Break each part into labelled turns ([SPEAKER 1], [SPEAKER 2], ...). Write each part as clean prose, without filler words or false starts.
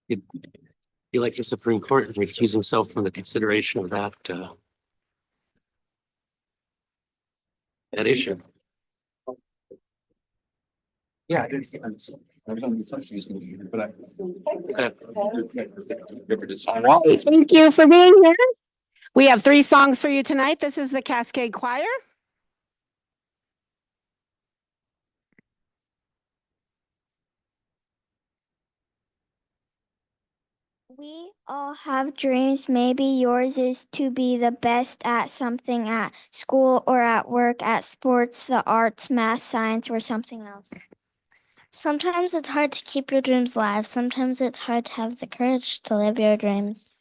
[SPEAKER 1] He'd be like the Supreme Court and recuse himself from the consideration of that issue.
[SPEAKER 2] Yeah, I guess I've done some things, but I.
[SPEAKER 1] All right.
[SPEAKER 3] Thank you for being here. We have 3 songs for you tonight. This is the Cascade Choir.
[SPEAKER 4] We all have dreams. Maybe yours is to be the best at something at school or at work, at sports, the arts, math, science, or something else. Sometimes it's hard to keep your dreams alive. Sometimes it's hard to have the courage to live your dreams.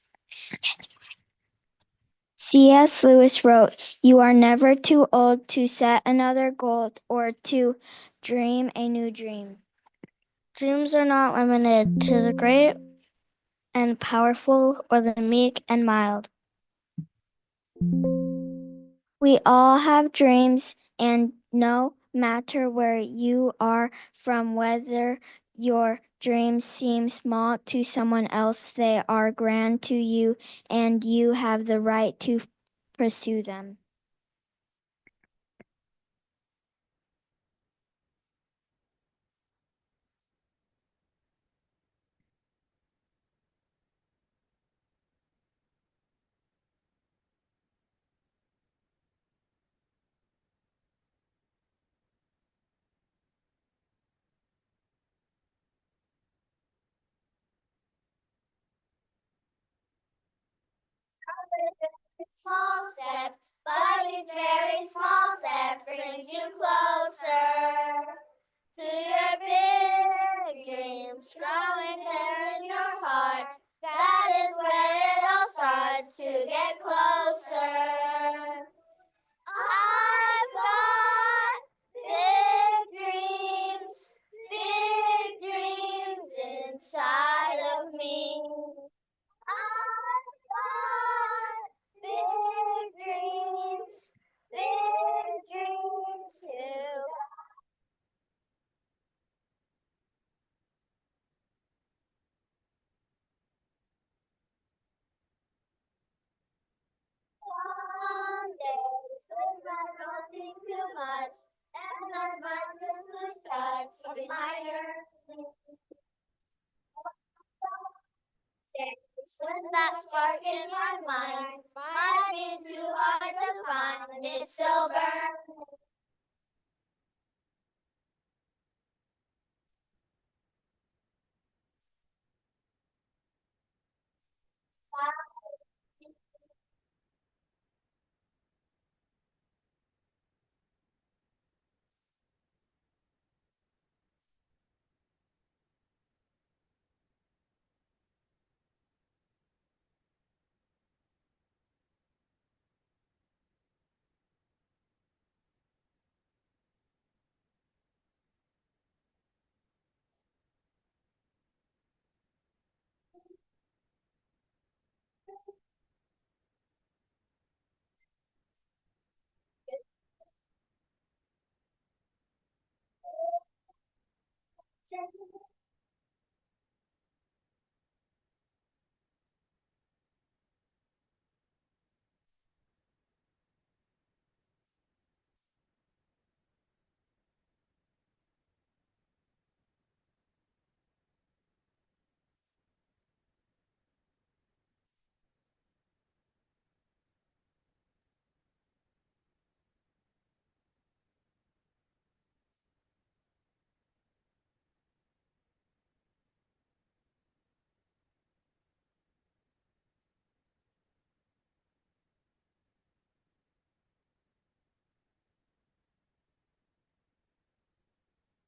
[SPEAKER 4] C.S. Lewis wrote, "You are never too old to set another goal or to dream a new dream." Dreams are not limited to the great and powerful or the meek and mild. We all have dreams, and no matter where you are from, whether your dreams seem small to someone else, they are grand to you, and you have the right to pursue them.
[SPEAKER 5] Small step, but each very small step brings you closer to your big dreams, growing there in your heart. That is where it all starts to get closer. I've got big dreams inside of me. I've got big dreams too. Some days when my thoughts seem too much, and my mind just lose touch of my yearning. When that spark in my mind might be too hard to find, and it still burns.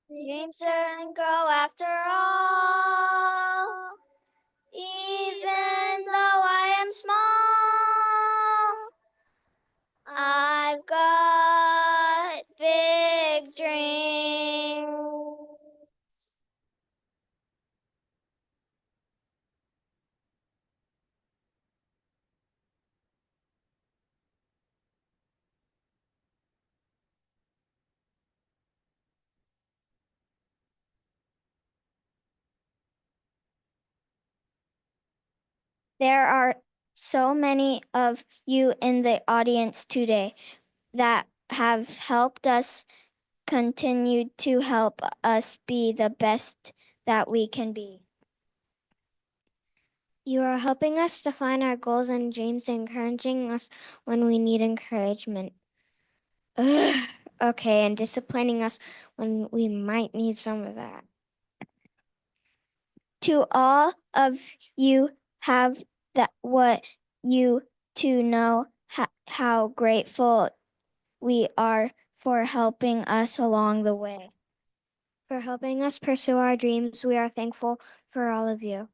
[SPEAKER 5] Dreams don't grow after all, even though I am small. I've got big dreams.
[SPEAKER 4] There are so many of you in the audience today that have helped us continue to help us be the best that we can be. You are helping us define our goals and dreams, encouraging us when we need encouragement. Ugh. Okay, and disciplining us when we might need some of that. To all of you have that what you to know how grateful we are for helping us along the way. For helping us pursue our dreams, we are thankful for all of you.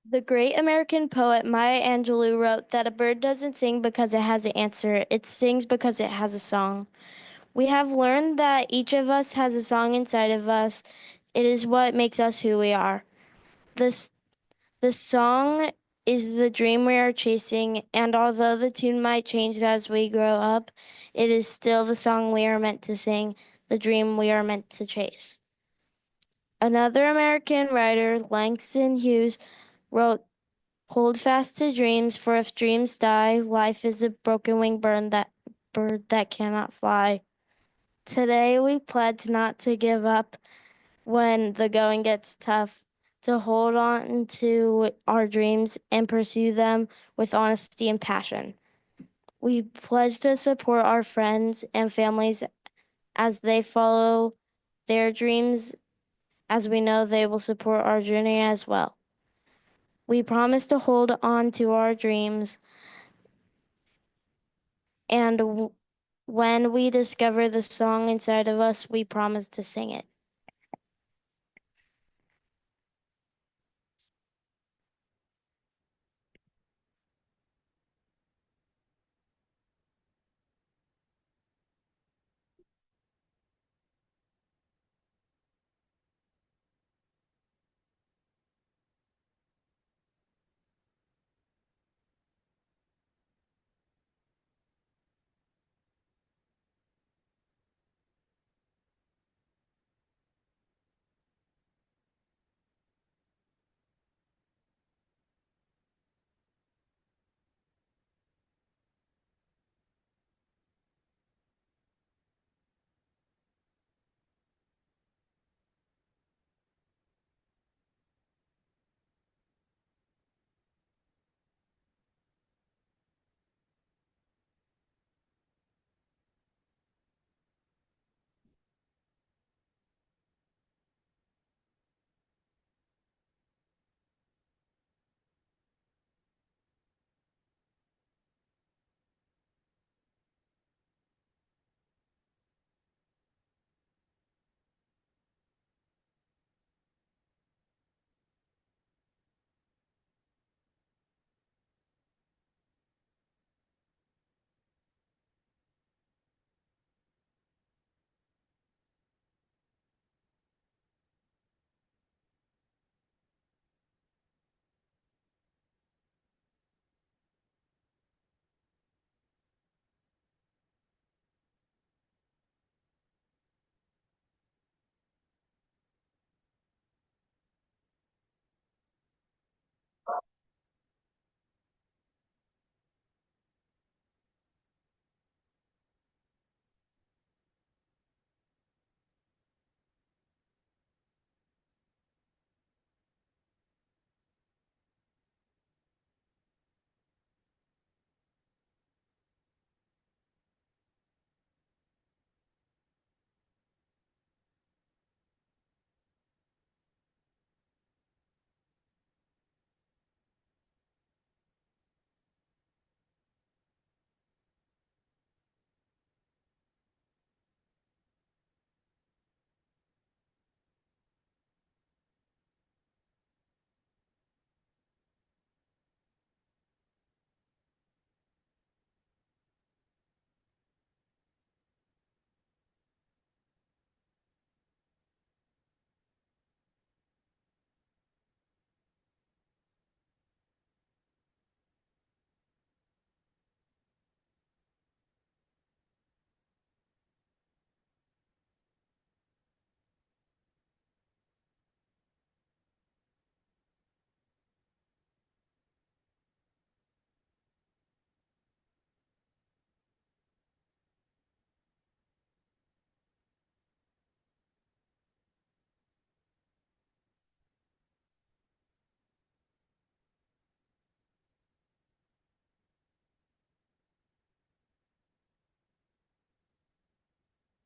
[SPEAKER 6] The great American poet Maya Angelou wrote that a bird doesn't sing because it has an answer, it sings because it has a song. We have learned that each of us has a song inside of us. It is what makes us who we are. This the song is the dream we are chasing, and although the tune might change as we grow up, it is still the song we are meant to sing, the dream we are meant to chase. Another American writer, Langston Hughes, wrote, "Hold fast to dreams, for if dreams die, life is a broken winged bird that cannot fly." Today we pledge not to give up when the going gets tough, to hold on to our dreams and pursue them with honesty and passion. We pledge to support our friends and families as they follow their dreams, as we know they will support our journey as well. We promise to hold on to our dreams, and when we discover the song inside of us, we promise to sing it.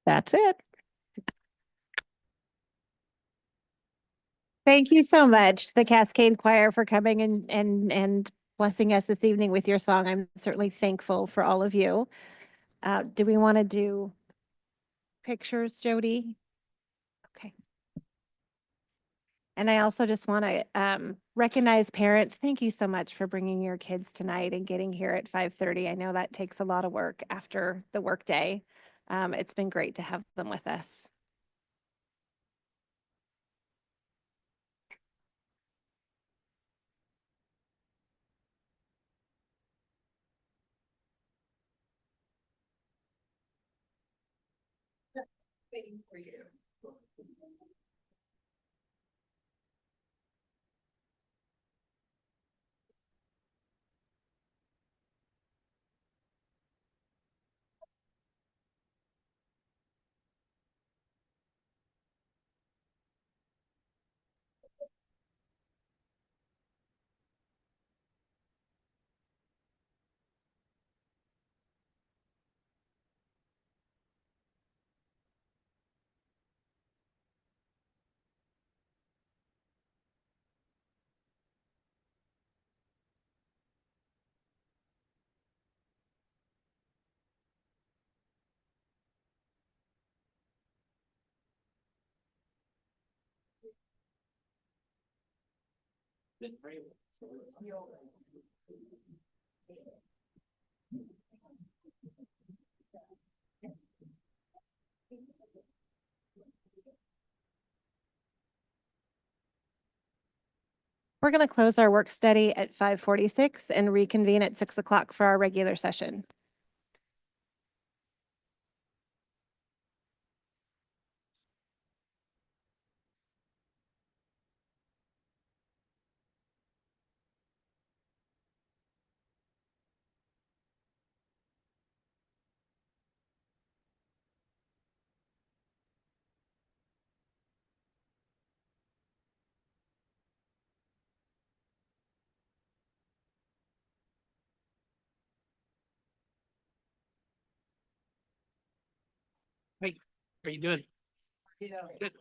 [SPEAKER 3] That's it. Thank you so much to the Cascade Choir for coming and blessing us this evening with your song. I'm certainly thankful for all of you. Do we want to do pictures, Jody? Okay. And I also just want to recognize parents. Thank you so much for bringing your kids tonight and getting here at 5:30. I know that takes a lot of work after the workday. It's been great to have them with us. We're going to close our work study at 5:46 and reconvene at 6 o'clock for our regular session.
[SPEAKER 1] Hey, how you doing? Good.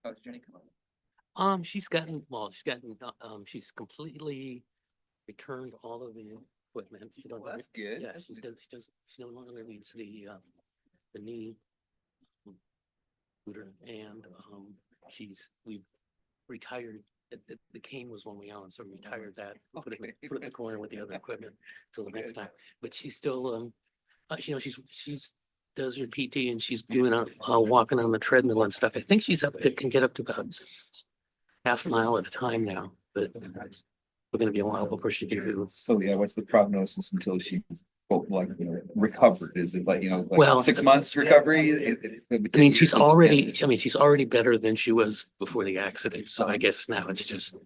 [SPEAKER 2] How's Jenny coming?
[SPEAKER 1] She's completely returned all of the equipment. She don't.
[SPEAKER 2] Well, that's good.
[SPEAKER 1] Yeah, she no longer needs the knee scooter, and we've retired. The cane was one we owned, so we retired that. Put it in the corner with the other equipment till the next time. But she's still, she's does her PT and she's doing walking on the treadmill and stuff. I think can get up to about half a mile at a time now, but we're gonna be a while before she can do.
[SPEAKER 2] So yeah, what's the prognosis until she's recovered? Is it like
[SPEAKER 1] Well,
[SPEAKER 2] 6 months recovery?
[SPEAKER 1] I mean, she's already better than she was before the accident. So I guess now it's just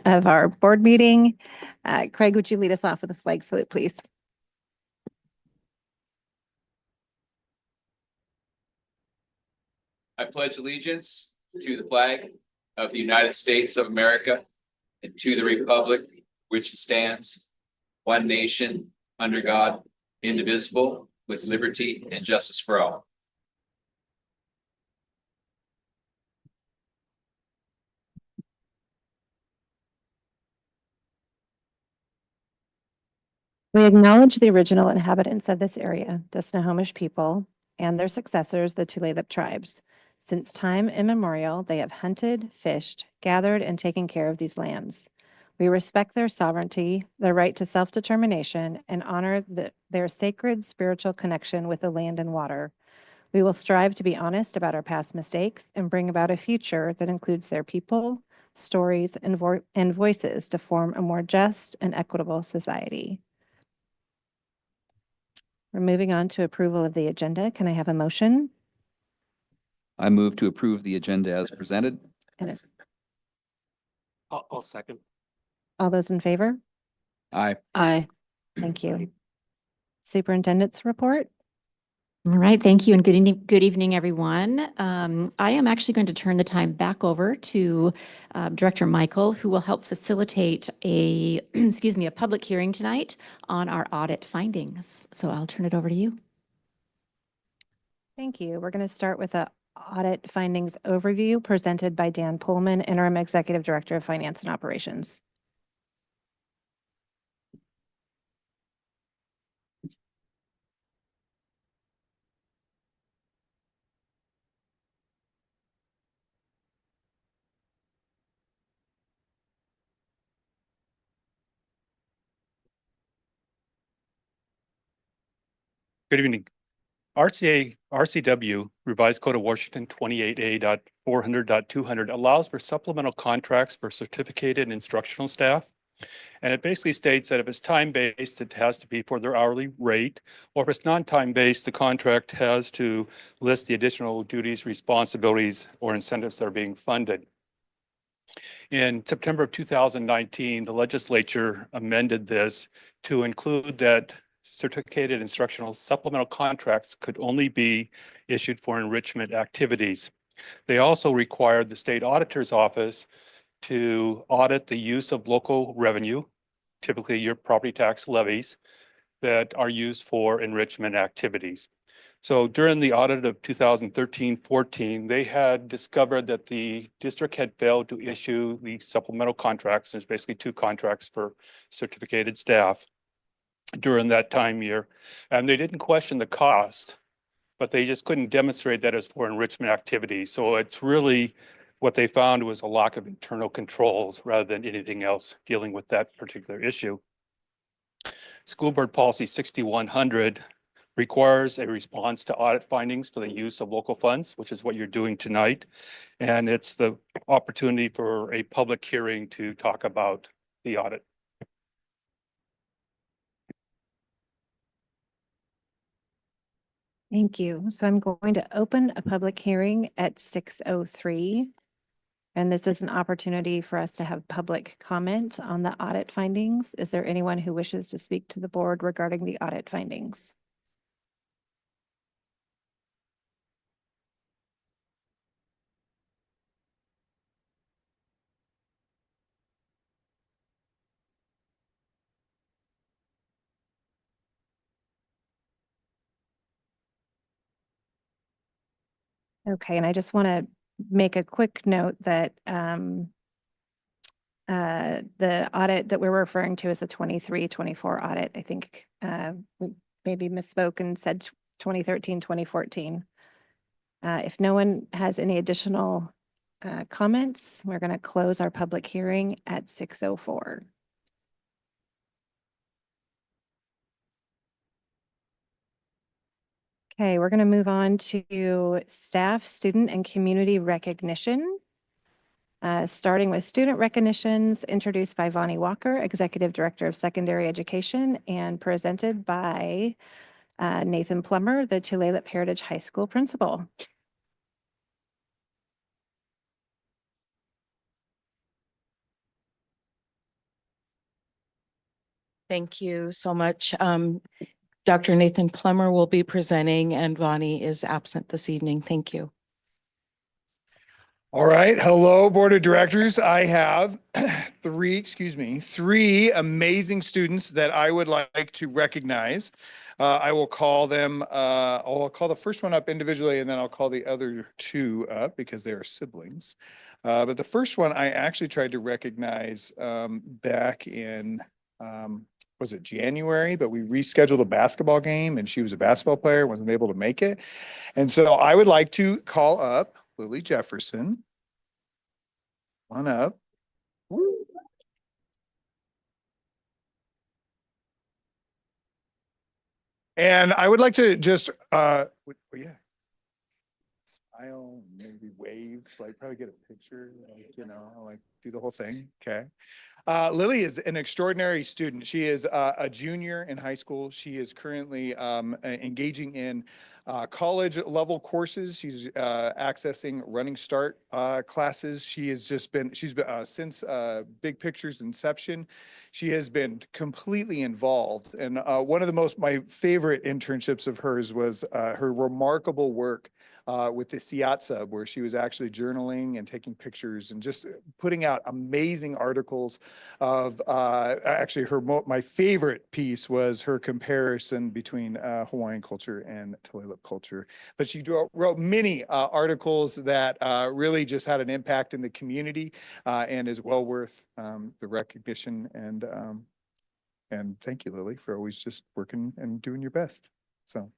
[SPEAKER 3] of our board meeting. Craig, would you lead us off with a flag salute, please?
[SPEAKER 2] I pledge allegiance to the flag of the United States of America and to the republic which stands one nation under God, indivisible, with liberty and justice for all.
[SPEAKER 3] We acknowledge the original inhabitants of this area, the Snohomish people, and their successors, the Tulalip tribes. Since time immemorial, they have hunted, fished, gathered, and taken care of these lands. We respect their sovereignty, their right to self-determination, and honor their sacred spiritual connection with the land and water. We will strive to be honest about our past mistakes and bring about a future that includes their people, stories, and voices to form a more just and equitable society. We're moving on to approval of the agenda. Can I have a motion?
[SPEAKER 2] I move to approve the agenda as presented.
[SPEAKER 3] And it's
[SPEAKER 1] I'll second.
[SPEAKER 3] all those in favor?
[SPEAKER 2] Aye.
[SPEAKER 7] Aye.
[SPEAKER 3] Thank you. Superintendent's report.
[SPEAKER 7] All right, thank you and good evening, everyone. I am actually going to turn the time back over to Director Michael, who will help facilitate a, excuse me, a public hearing tonight on our audit findings. So I'll turn it over to you.
[SPEAKER 3] Thank you. We're going to start with the audit findings overview presented by Dan Pullman, Interim Executive Director of Finance and Operations.
[SPEAKER 8] Good evening. RCW Revised Code of Washington 28A.400.200 allows for supplemental contracts for certificated instructional staff. And it basically states that if it's time-based, it has to be for their hourly rate, or if it's non-time-based, the contract has to list the additional duties, responsibilities, or incentives that are being funded. In September of 2019, the legislature amended this to include that certificated instructional supplemental contracts could only be issued for enrichment activities. They also required the state auditor's office to audit the use of local revenue, typically your property tax levies, that are used for enrichment activities. So during the audit of 2013-14, they had discovered that the district had failed to issue the supplemental contracts. There's basically two contracts for certificated staff during that time year. And they didn't question the cost, but they just couldn't demonstrate that it's for enrichment activities. So it's really what they found was a lack of internal controls rather than anything else dealing with that particular issue. School Board Policy 6100 requires a response to audit findings for the use of local funds, which is what you're doing tonight. And it's the opportunity for a public hearing to talk about the audit.
[SPEAKER 3] Thank you. So I'm going to open a public hearing at 6:03. And this is an opportunity for us to have public comment on the audit findings. Is there anyone who wishes to speak to the board regarding the audit findings? Okay, and I just want to make a quick note that the audit that we're referring to is the 23-24 audit. I think we maybe misspoke and said 2013-2014. If no one has any additional comments, we're going to close our public hearing at 6:04. Okay, we're going to move on to staff, student, and community recognition. Starting with student recognitions introduced by Vonnie Walker, Executive Director of Secondary Education, and presented by Nathan Plummer, the Tulalip Heritage High School principal.
[SPEAKER 9] Thank you so much. Dr. Nathan Plummer will be presenting and Vonnie is absent this evening. Thank you.
[SPEAKER 10] All right. Hello, Board of Directors. I have three amazing students that I would like to recognize. I will call them, I'll call the first one up individually and then I'll call the other two up because they are siblings. But the first one I actually tried to recognize back in, was it January? But we rescheduled a basketball game and she was a basketball player, wasn't able to make it. And so I would like to call up Lily Jefferson. On up. Woo. And I would like to just, yeah. Smile, maybe wave, like probably get a picture, like, you know, like do the whole thing. Okay. Lily is an extraordinary student. She is a junior in high school. She is currently engaging in college level courses. She's accessing running start classes. She's been since Big Picture's inception, she has been completely involved. And one of my favorite internships of hers was her remarkable work with the SIAT sub, where she was actually journaling and taking pictures and just putting out amazing articles of actually my favorite piece was her comparison between Hawaiian culture and Tulalip culture. But she wrote many articles that really just had an impact in the community and is well worth the recognition. And thank you, Lily, for always just working and doing your best. So.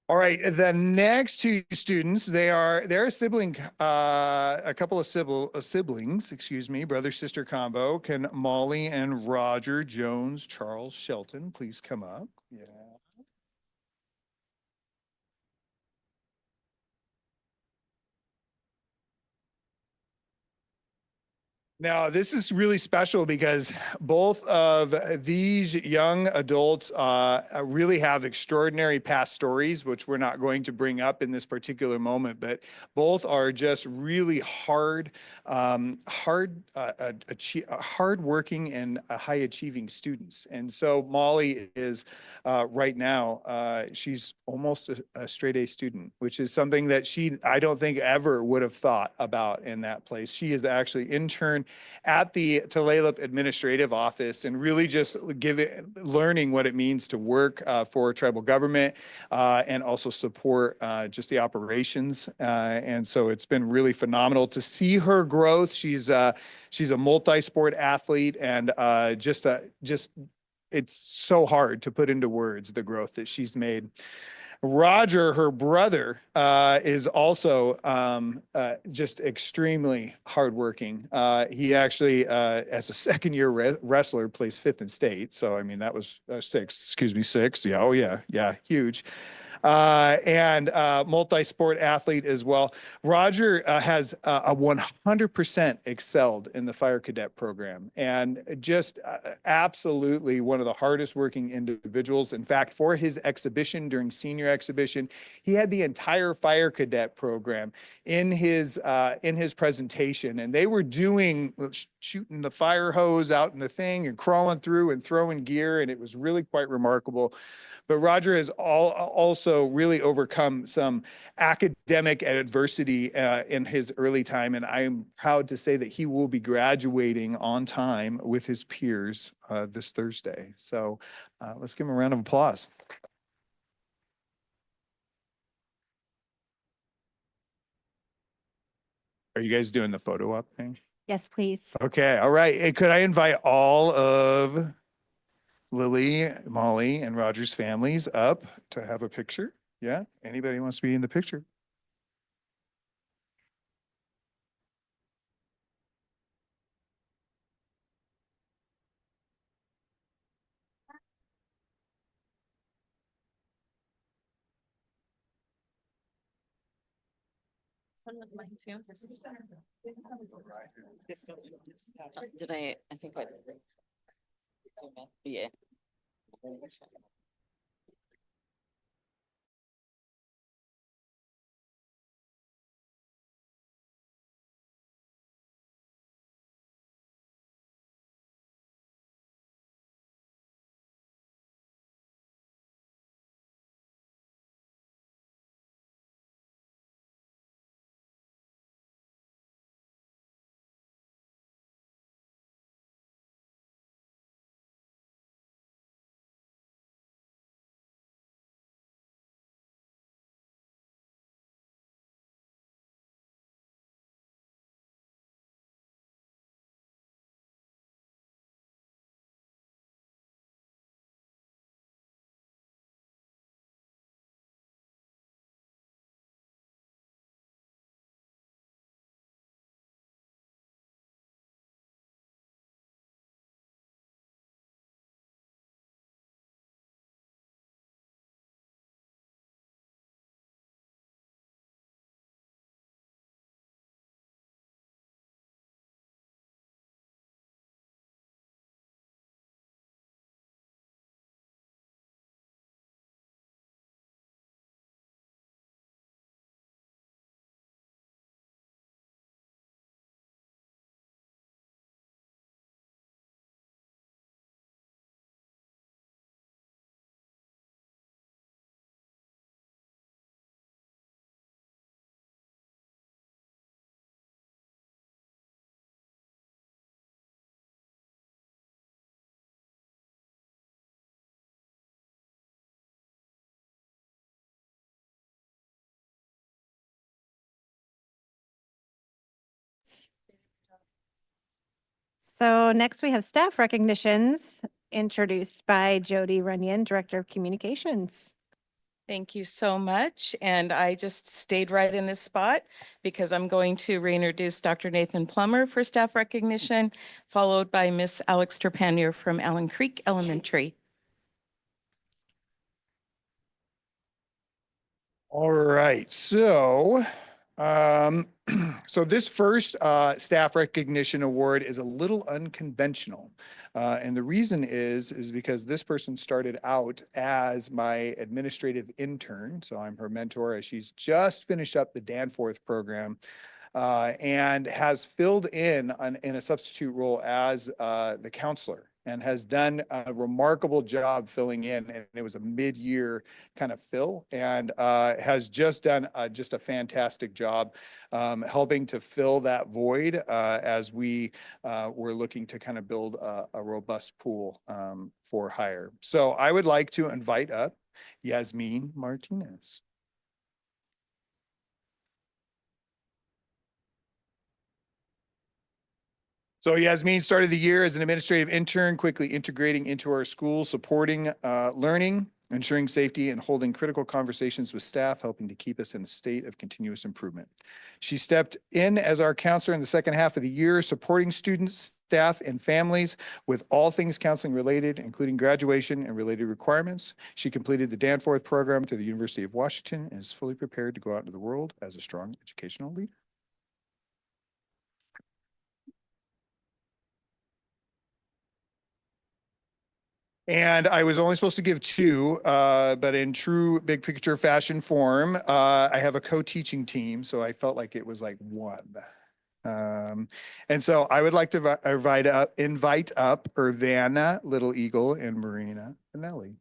[SPEAKER 10] All right, the next two students, they're a sibling, a couple of siblings, excuse me, brother-sister combo. Can Molly and Roger Jones Charles Shelton please come up? Yeah. Now, this is really special because both of these young adults really have extraordinary past stories, which we're not going to bring up in this particular moment, but both are just really hardworking and high achieving students. And so Molly is right now, she's almost a straight A student, which is something that I don't think ever would have thought about in that place. She is actually intern at the Tulalip Administrative Office and really just learning what it means to work for tribal government and also support just the operations. And so it's been really phenomenal to see her growth. She's a multi-sport athlete and it's so hard to put into words the growth that she's made. Roger, her brother, is also just extremely hardworking. He actually, as a second-year wrestler, plays fifth in state. So, I mean, that was six. Yeah, oh yeah, huge. And multi-sport athlete as well. Roger has a 100% excelled in the fire cadet program and just absolutely one of the hardest working individuals. In fact, for his exhibition during senior exhibition, he had the entire fire cadet program in his presentation, and they were shooting the fire hose out in the thing and crawling through and throwing gear, and it was really quite remarkable. But Roger has also really overcome some academic adversity in his early time, and I am proud to say that he will be graduating on time with his peers this Thursday. So let's give him a round of applause. Are you guys doing the photo op thing?
[SPEAKER 3] Yes, please.
[SPEAKER 10] Okay, all right. Hey, could I invite all of Lily, Molly, and Roger's families up to have a picture? Yeah, anybody wants to be in the picture?
[SPEAKER 11] Did I think I. Yeah.
[SPEAKER 3] So next we have staff recognitions introduced by Jody Runyon, Director of Communications.
[SPEAKER 9] Thank you so much. And I just stayed right in this spot because I'm going to reintroduce Dr. Nathan Plummer for staff recognition, followed by Miss Alex Trepanier from Allen Creek Elementary.
[SPEAKER 10] All right, so so this first staff recognition award is a little unconventional. And the reason is because this person started out as my administrative intern. So I'm her mentor as she's just finished up the Danforth program and has filled in in a substitute role as the counselor and has done a remarkable job filling in. And it was a mid-year kind of fill and has just done just a fantastic job helping to fill that void as we were looking to kind of build a robust pool for hire. So I would like to invite up Yasmin Martinez. So Yasmin started the year as an administrative intern, quickly integrating into our school, supporting learning, ensuring safety, and holding critical conversations with staff, helping to keep us in a state of continuous improvement. She stepped in as our counselor in the second half of the year, supporting students, staff, and families with all things counseling related, including graduation and related requirements. She completed the Danforth program through the University of Washington and is fully prepared to go out into the world as a strong educational leader. And I was only supposed to give two, but in true big picture fashion form, I have a co-teaching team, so I felt like it was like one. And so I would like to invite up Urbana Little Eagle and Marina Finelli.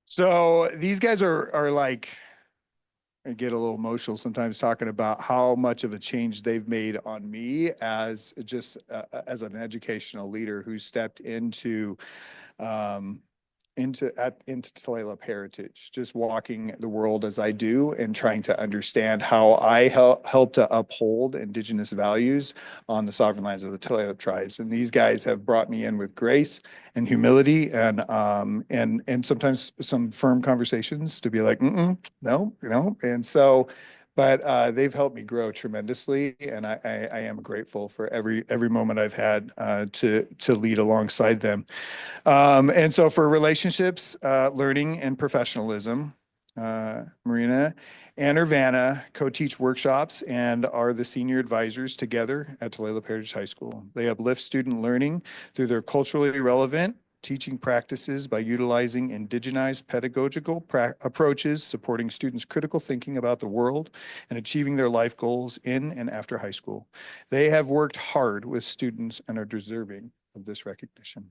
[SPEAKER 10] So these guys are like, I get a little emotional sometimes talking about how much of a change they've made on me as just as an educational leader who stepped into Tulalip heritage, just walking the world as I do and trying to understand how I help to uphold indigenous values on the sovereign lands of the Tulalip tribes. And these guys have brought me in with grace and humility and sometimes some firm conversations to be like, no, you know, and so. But they've helped me grow tremendously, and I am grateful for every moment I've had to lead alongside them. And so for relationships, learning, and professionalism, Marina and Urbana co-teach workshops and are the senior advisors together at Tulalip Heritage High School. They uplift student learning through their culturally relevant teaching practices by utilizing indigenized pedagogical approaches, supporting students' critical thinking about the world and achieving their life goals in and after high school. They have worked hard with students and are deserving of this recognition.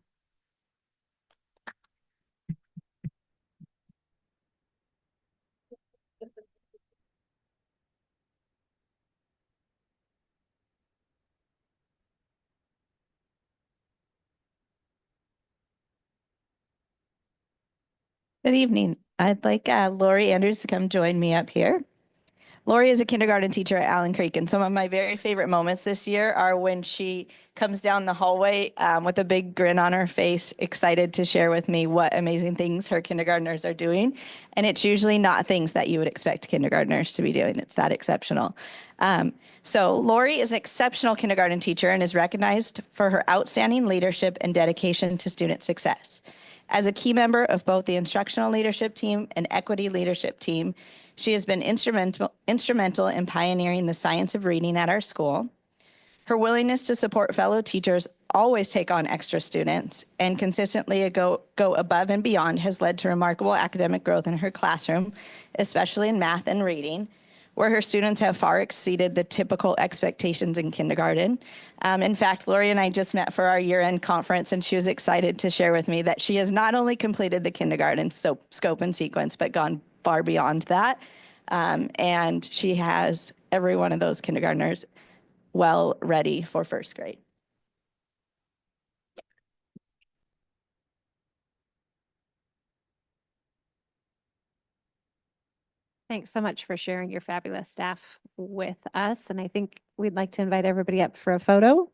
[SPEAKER 12] Good evening. I'd like Lori Andrews to come join me up here. Lori is a kindergarten teacher at Allen Creek, and some of my very favorite moments this year are when she comes down the hallway with a big grin on her face, excited to share with me what amazing things her kindergartners are doing. And it's usually not things that you would expect kindergartners to be doing. It's that exceptional. So Lori is an exceptional kindergarten teacher and is recognized for her outstanding leadership and dedication to student success. As a key member of both the instructional leadership team and equity leadership team, she has been instrumental in pioneering the science of reading at our school. Her willingness to support fellow teachers, always take on extra students, and consistently go above and beyond has led to remarkable academic growth in her classroom, especially in math and reading, where her students have far exceeded the typical expectations in kindergarten. In fact, Lori and I just met for our year-end conference, and she was excited to share with me that she has not only completed the kindergarten scope and sequence, but gone far beyond that. And she has every one of those kindergartners well ready for first grade.
[SPEAKER 3] Thanks so much for sharing your fabulous staff with us. And I think we'd like to invite everybody up for a photo.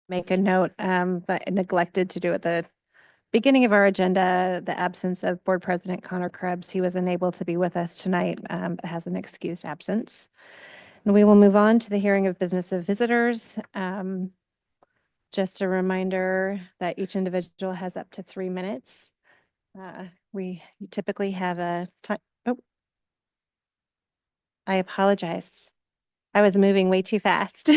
[SPEAKER 3] Make a note that I neglected to do at the beginning of our agenda, the absence of Board President Connor Krebs. He was unable to be with us tonight, but has an excused absence. And we will move on to the hearing of business of visitors. Just a reminder that each individual has up to 3 minutes. We typically have a time. Oh, I apologize. I was moving way too fast.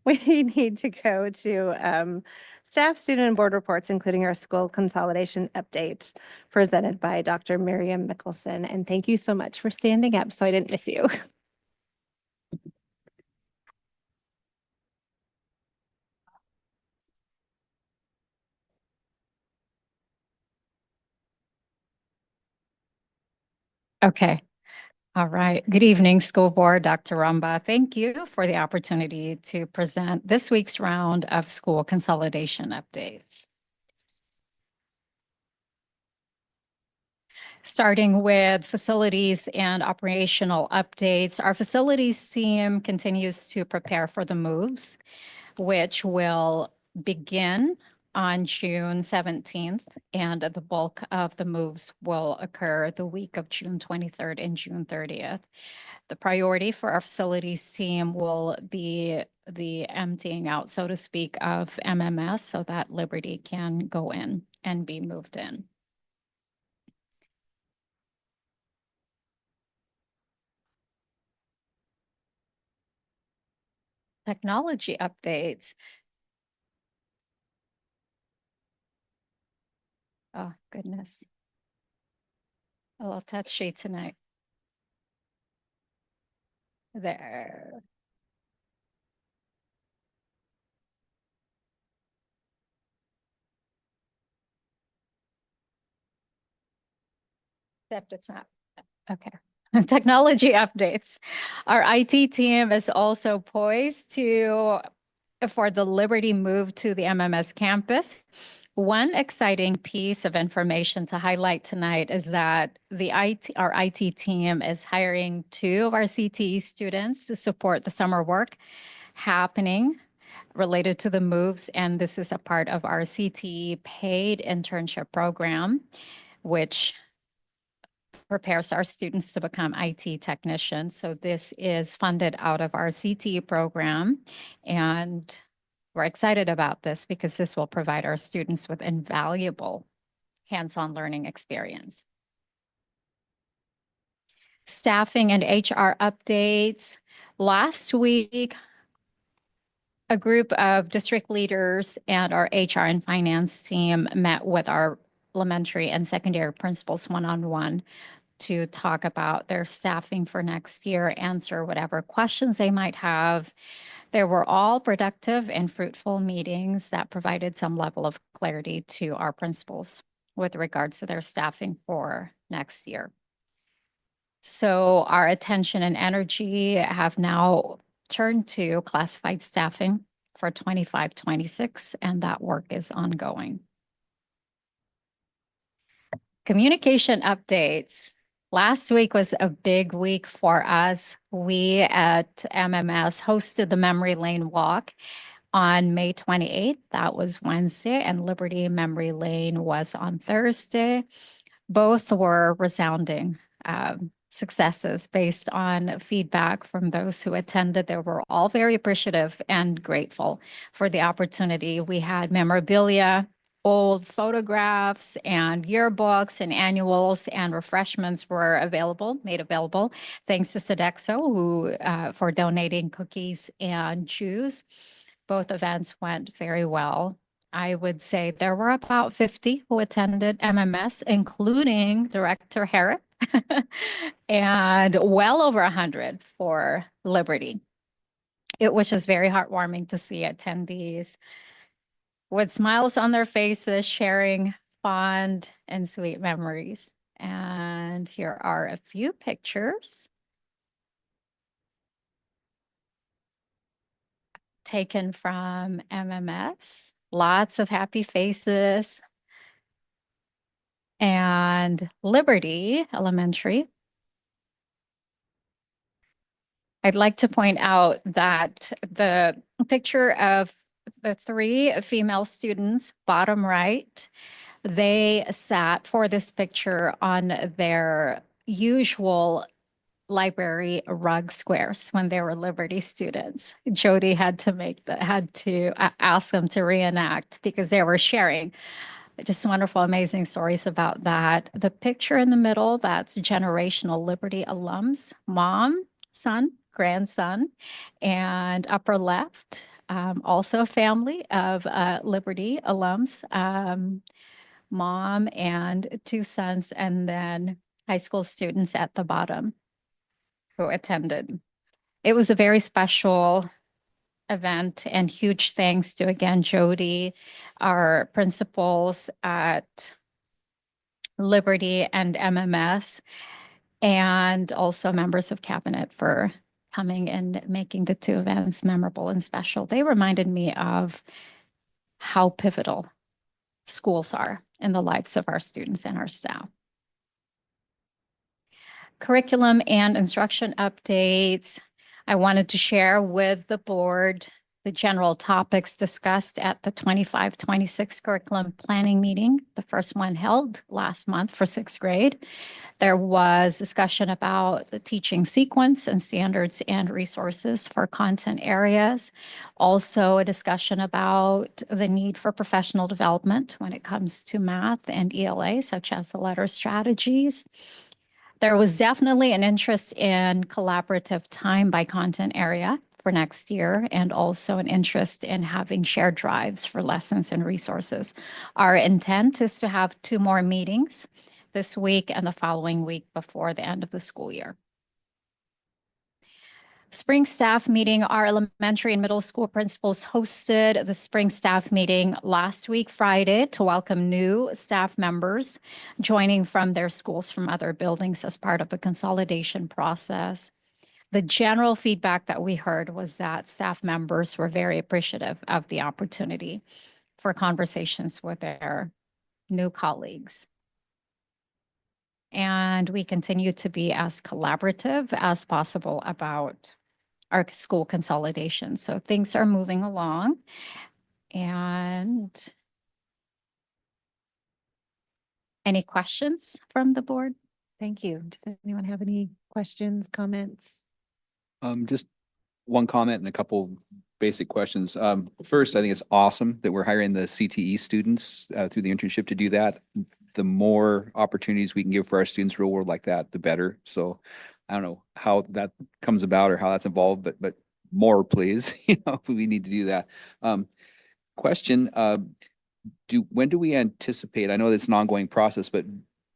[SPEAKER 3] We need to go to staff, student, and board reports, including our school consolidation update presented by Dr. Miriam Mickelson. And thank you so much for standing up so I didn't miss you.
[SPEAKER 13] Okay. All right. Good evening, School Board. Dr. Rumba. Thank you for the opportunity to present this week's round of school consolidation updates. Starting with facilities and operational updates, our facilities team continues to prepare for the moves, which will begin on June 17th, and the bulk of the moves will occur the week of June 23rd and June 30th. The priority for our facilities team will be the emptying out, so to speak, of MMS so that Liberty can go in and be moved in. Technology updates. Oh, goodness. A little touchy tonight. There. Except it's not. Okay. Technology updates. Our IT team is also poised for the Liberty move to the MMS campus. One exciting piece of information to highlight tonight is that our IT team is hiring 2 of our CTE students to support the summer work happening related to the moves. And this is a part of our CTE paid internship program, which prepares our students to become IT technicians. So this is funded out of our CTE program. And we're excited about this because this will provide our students with invaluable hands-on learning experience. Staffing and HR updates. Last week, a group of district leaders and our HR and finance team met with our elementary and secondary principals one-on-one to talk about their staffing for next year, answer whatever questions they might have. They were all productive and fruitful meetings that provided some level of clarity to our principals with regards to their staffing for next year. So our attention and energy have now return to classified staffing for 25-26, and that work is ongoing. Communication updates. Last week was a big week for us. We at MMS hosted the Memory Lane Walk on May 28th. That was Wednesday, and Liberty Memory Lane was on Thursday. Both were resounding successes based on feedback from those who attended. They were all very appreciative and grateful for the opportunity. We had memorabilia, old photographs and yearbooks and annuals, and refreshments were made available. Thanks to Sodexo who for donating cookies and juice. Both events went very well. I would say there were about 50 who attended MMS, including Director Harris, and well over 100 for Liberty. It was just very heartwarming to see attendees with smiles on their faces, sharing fond and sweet memories. And here are a few pictures taken from MMS. Lots of happy faces. And Liberty Elementary. I'd like to point out that the picture of the 3 female students, bottom right, they sat for this picture on their usual library rug squares when they were Liberty students. Jody had to ask them to reenact because they were sharing just wonderful, amazing stories about that. The picture in the middle, that's generational Liberty alums, mom, son, grandson, and upper left, also a family of Liberty alums, mom and 2 sons, and then high school students at the bottom who attended. It was a very special event, and huge thanks to, again, Jody, our principals at Liberty and MMS, and also members of cabinet for coming and making the 2 events memorable and special. They reminded me of how pivotal schools are in the lives of our students and our staff. Curriculum and instruction updates. I wanted to share with the board the general topics discussed at the 25-26 curriculum planning meeting, the first one held last month for 6th grade. There was discussion about the teaching sequence and standards and resources for content areas. Also a discussion about the need for professional development when it comes to math and ELA, such as the letter strategies. There was definitely an interest in collaborative time by content area for next year, and also an interest in having shared drives for lessons and resources. Our intent is to have 2 more meetings this week and the following week before the end of the school year. Spring staff meeting. Our elementary and middle school principals hosted the spring staff meeting last week, Friday, to welcome new staff members joining from their schools from other buildings as part of the consolidation process. The general feedback that we heard was that staff members were very appreciative of the opportunity for conversations with their new colleagues. And we continue to be as collaborative as possible about our school consolidation. So things are moving along. And any questions from the board?
[SPEAKER 14] Thank you. Does anyone have any questions, comments?
[SPEAKER 15] Just one comment and a couple basic questions. First, I think it's awesome that we're hiring the CTE students through the internship to do that. The more opportunities we can give for our students real world like that, the better. So I don't know how that comes about or how that's involved, but more, please. We need to do that. Question, when do we anticipate, I know it's an ongoing process, but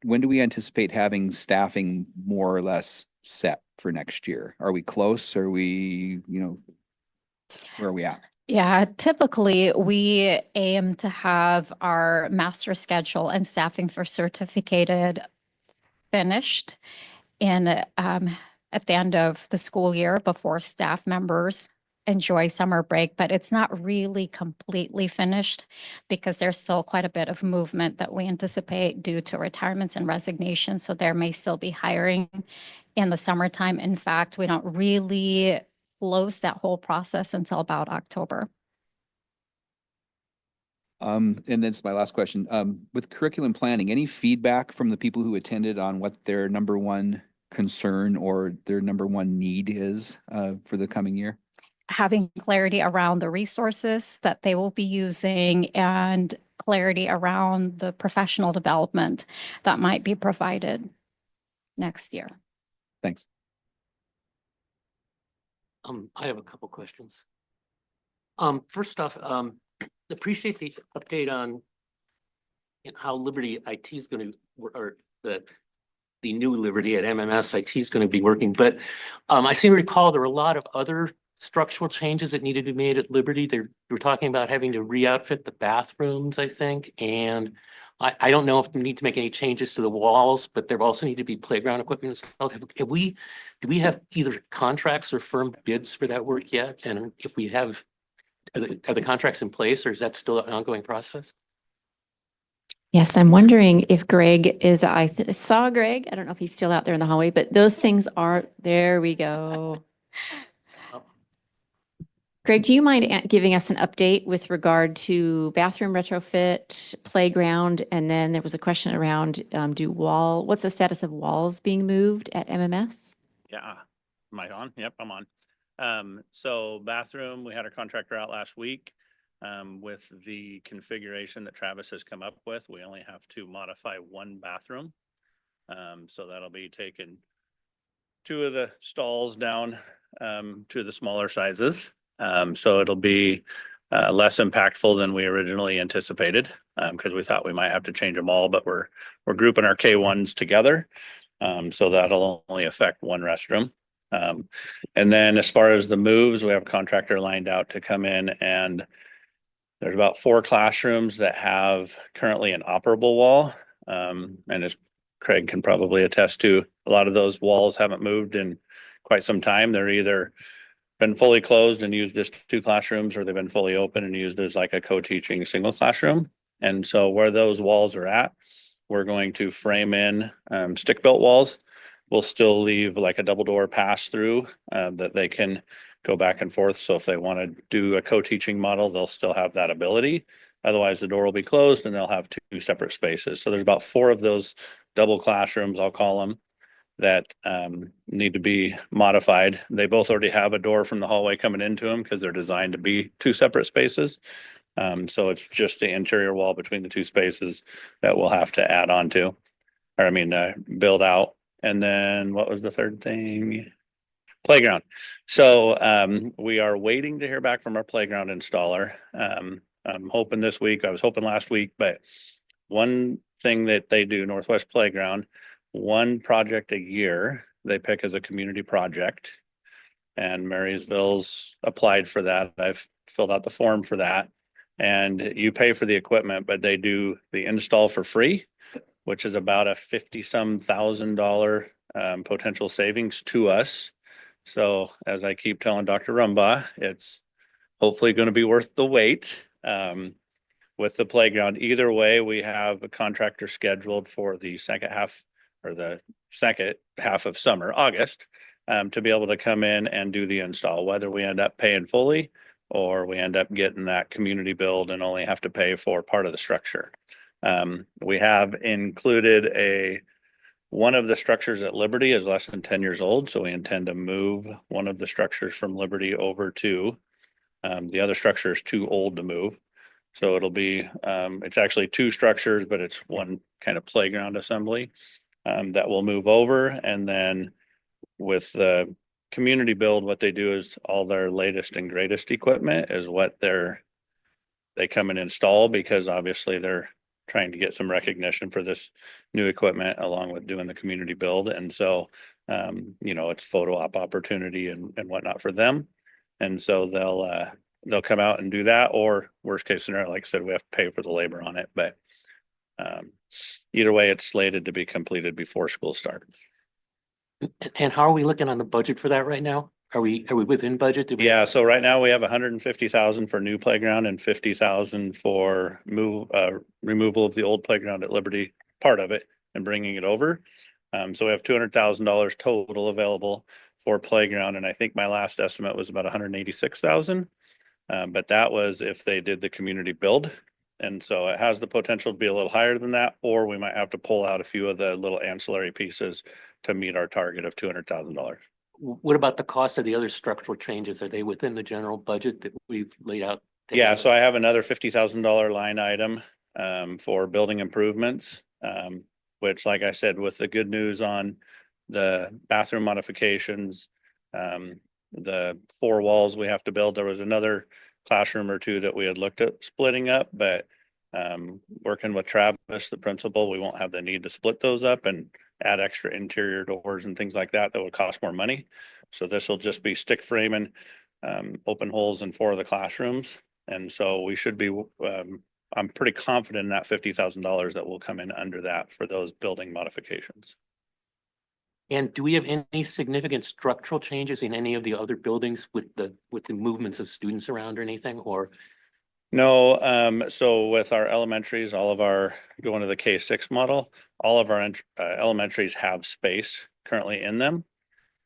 [SPEAKER 15] when do we anticipate having staffing more or less set for next year? Are we close? Are we, where are we at?
[SPEAKER 13] Yeah, typically we aim to have our master schedule and staffing for certificated finished in at the end of the school year before staff members enjoy summer break, but it's not really completely finished because there's still quite a bit of movement that we anticipate due to retirements and resignations. So there may still be hiring in the summertime. In fact, we don't really close that whole process until about October.
[SPEAKER 15] And that's my last question. With curriculum planning, any feedback from the people who attended on what their number one concern or their number one need is for the coming year?
[SPEAKER 13] Having clarity around the resources that they will be using and clarity around the professional development that might be provided next year.
[SPEAKER 15] Thanks.
[SPEAKER 1] I have a couple questions. First off, appreciate the update on how Liberty IT is going to, or the new Liberty at MMS IT is going to be working. But I seem to recall there were a lot of other structural changes that needed to be made at Liberty. They were talking about having to re-outfit the bathrooms, I think. And I don't know if we need to make any changes to the walls, but there also need to be playground equipment installed. Do we have either contracts or firm bids for that work yet? And if we have, are the contracts in place, or is that still an ongoing process?
[SPEAKER 7] Yes, I'm wondering if Greg is, saw Greg. I don't know if he's still out there in the hallway, but those things are, there we go. Greg, do you mind giving us an update with regard to bathroom retrofit, playground, and then there was a question around what's the status of walls being moved at MMS?
[SPEAKER 16] Yeah, am I on? Yep, I'm on. So bathroom, we had our contractor out last week. With the configuration that Travis has come up with, we only have to modify one bathroom. So that'll be taking two of the stalls down to the smaller sizes. So it'll be less impactful than we originally anticipated because we thought we might have to change them all, but we're grouping our K1s together. So that'll only affect one restroom. And then as far as the moves, we have a contractor lined out to come in, and there's about 4 classrooms that have currently an operable wall. And as Craig can probably attest to, a lot of those walls haven't moved in quite some time. They're either been fully closed and used as 2 classrooms, or they've been fully open and used as like a co-teaching single classroom. And so where those walls are at, we're going to frame in stick-built walls. We'll still leave like a double door pass through that they can go back and forth. So if they want to do a co-teaching model, they'll still have that ability. Otherwise, the door will be closed and they'll have 2 separate spaces. So there's about 4 of those double classrooms, I'll call them, that need to be modified. They both already have a door from the hallway coming into them because they're designed to be 2 separate spaces. So it's just the interior wall between the 2 spaces that we'll have to add on to, or I mean, build out. And then what was the third thing? Playground. So we are waiting to hear back from our playground installer. I'm hoping this week, I was hoping last week, but one thing that they do, Northwest Playground, one project a year they pick as a community project, and Marysville's applied for that. I've filled out the form for that, and you pay for the equipment, but they do the install for free, which is about a $50-some thousand potential savings to us. So as I keep telling Dr. Rumbaugh, it's hopefully going to be worth the wait. With the playground, either way, we have a contractor scheduled for the second half of summer, August, to be able to come in and do the install, whether we end up paying fully or we end up getting that community build and only have to pay for part of the structure. We have included one of the structures at Liberty is less than 10 years old, so we intend to move one of the structures from Liberty over to the other structure is too old to move. So it'll be, it's actually 2 structures, but it's one kind of playground assembly that will move over. And then with the community build, what they do is all their latest and greatest equipment is what they come and install, because obviously they're trying to get some recognition for this new equipment along with doing the community build. And so, it's photo op opportunity and whatnot for them. And so they'll come out and do that, or worst case scenario, like I said, we have to pay for the labor on it. But either way, it's slated to be completed before school starts.
[SPEAKER 1] And how are we looking on the budget for that right now? Are we within budget? Did we-
[SPEAKER 16] Yeah, so right now we have 150,000 for new playground and 50,000 for removal of the old playground at Liberty, part of it, and bringing it over. So we have $200,000 total available for playground, and I think my last estimate was about 186,000. But that was if they did the community build. And so it has the potential to be a little higher than that, or we might have to pull out a few of the little ancillary pieces to meet our target of $200,000.
[SPEAKER 1] What about the cost of the other structural changes? Are they within the general budget that we've laid out?
[SPEAKER 16] Yeah, so I have another $50,000 line item for building improvements. Which, like I said, with the good news on the bathroom modifications, the 4 walls we have to build, there was another classroom or 2 that we had looked at splitting up, but working with Travis, the principal, we won't have the need to split those up and add extra interior doors and things like that would cost more money. So this will just be stick framing, open holes in 4 of the classrooms. And so we should be, I'm pretty confident in that $50,000 that will come in under that for those building modifications.
[SPEAKER 1] And do we have any significant structural changes in any of the other buildings with the movements of students around or anything, or?
[SPEAKER 16] No, so with our elementaries, all of our, going to the K-6 model, all of our elementaries have space currently in them.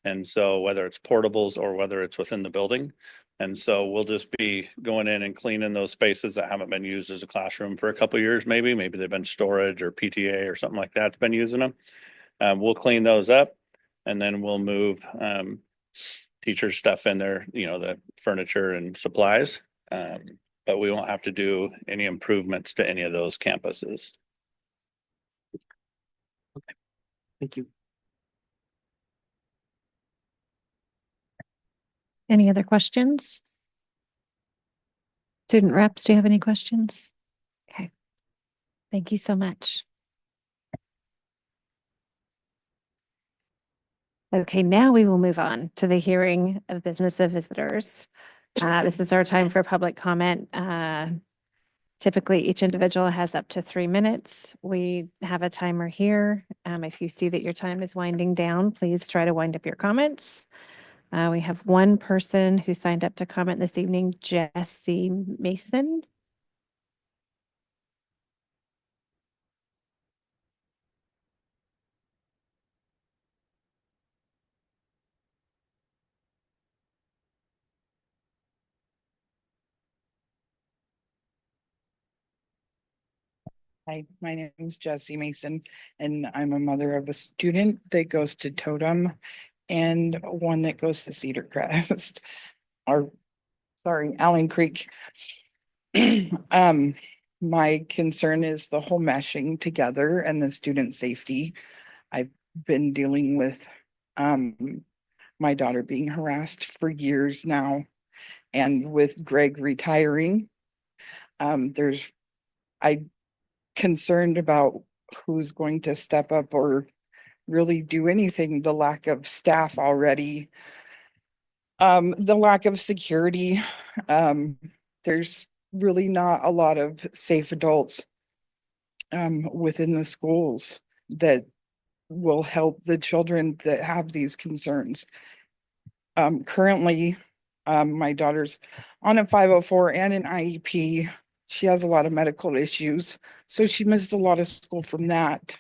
[SPEAKER 16] And so whether it's portables or whether it's within the building. And so we'll just be going in and cleaning those spaces that haven't been used as a classroom for a couple of years, maybe they've been storage or PTA or something like that, been using them. We'll clean those up and then we'll move teacher stuff in there, the furniture and supplies. But we won't have to do any improvements to any of those campuses.
[SPEAKER 1] Okay, thank you.
[SPEAKER 14] Any other questions? Student reps, do you have any questions? Okay. Thank you so much. Okay, now we will move on to the hearing of business of visitors. This is our time for public comment. Typically, each individual has up to 3 minutes. We have a timer here. If you see that your time is winding down, please try to wind up your comments. We have one person who signed up to comment this evening, Jesse Mason.
[SPEAKER 17] Hi, my name is Jessie Mason, and I'm a mother of a student that goes to Totem and one that goes to Cedar Crest, Allen Creek. My concern is the whole meshing together and the student safety. I've been dealing with my daughter being harassed for years now, and with Greg retiring, I concerned about who's going to step up or really do anything. The lack of staff already, the lack of security. There's really not a lot of safe adults within the schools that will help the children that have these concerns. Currently, my daughter's on a 504 and an IEP. She has a lot of medical issues, so she missed a lot of school from that.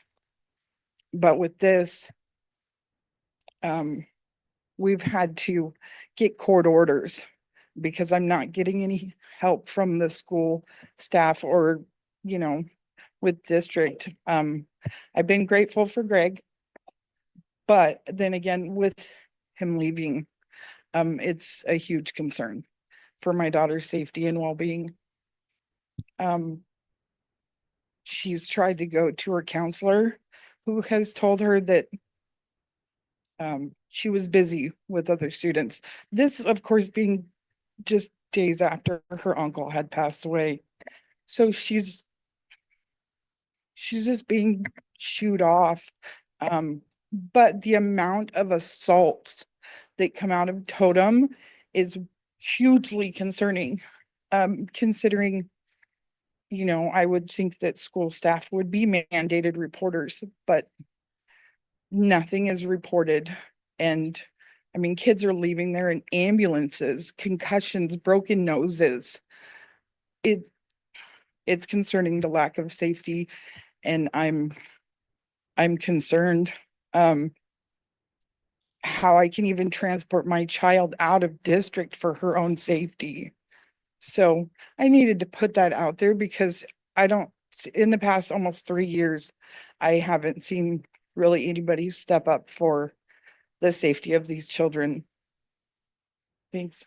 [SPEAKER 17] But with this, we've had to get court orders because I'm not getting any help from the school staff or, with district. I've been grateful for Greg, but then again, with him leaving, it's a huge concern for my daughter's safety and well-being. She's tried to go to her counselor, who has told her that she was busy with other students. This, of course, being just days after her uncle had passed away. So she's just being shooed off. But the amount of assaults that come out of Totem is hugely concerning. Considering, I would think that school staff would be mandated reporters, but nothing is reported. And I mean, kids are leaving there in ambulances, concussions, broken noses. It's concerning, the lack of safety, and I'm concerned how I can even transport my child out of district for her own safety. So I needed to put that out there because in the past almost 3 years, I haven't seen really anybody step up for the safety of these children. Thanks.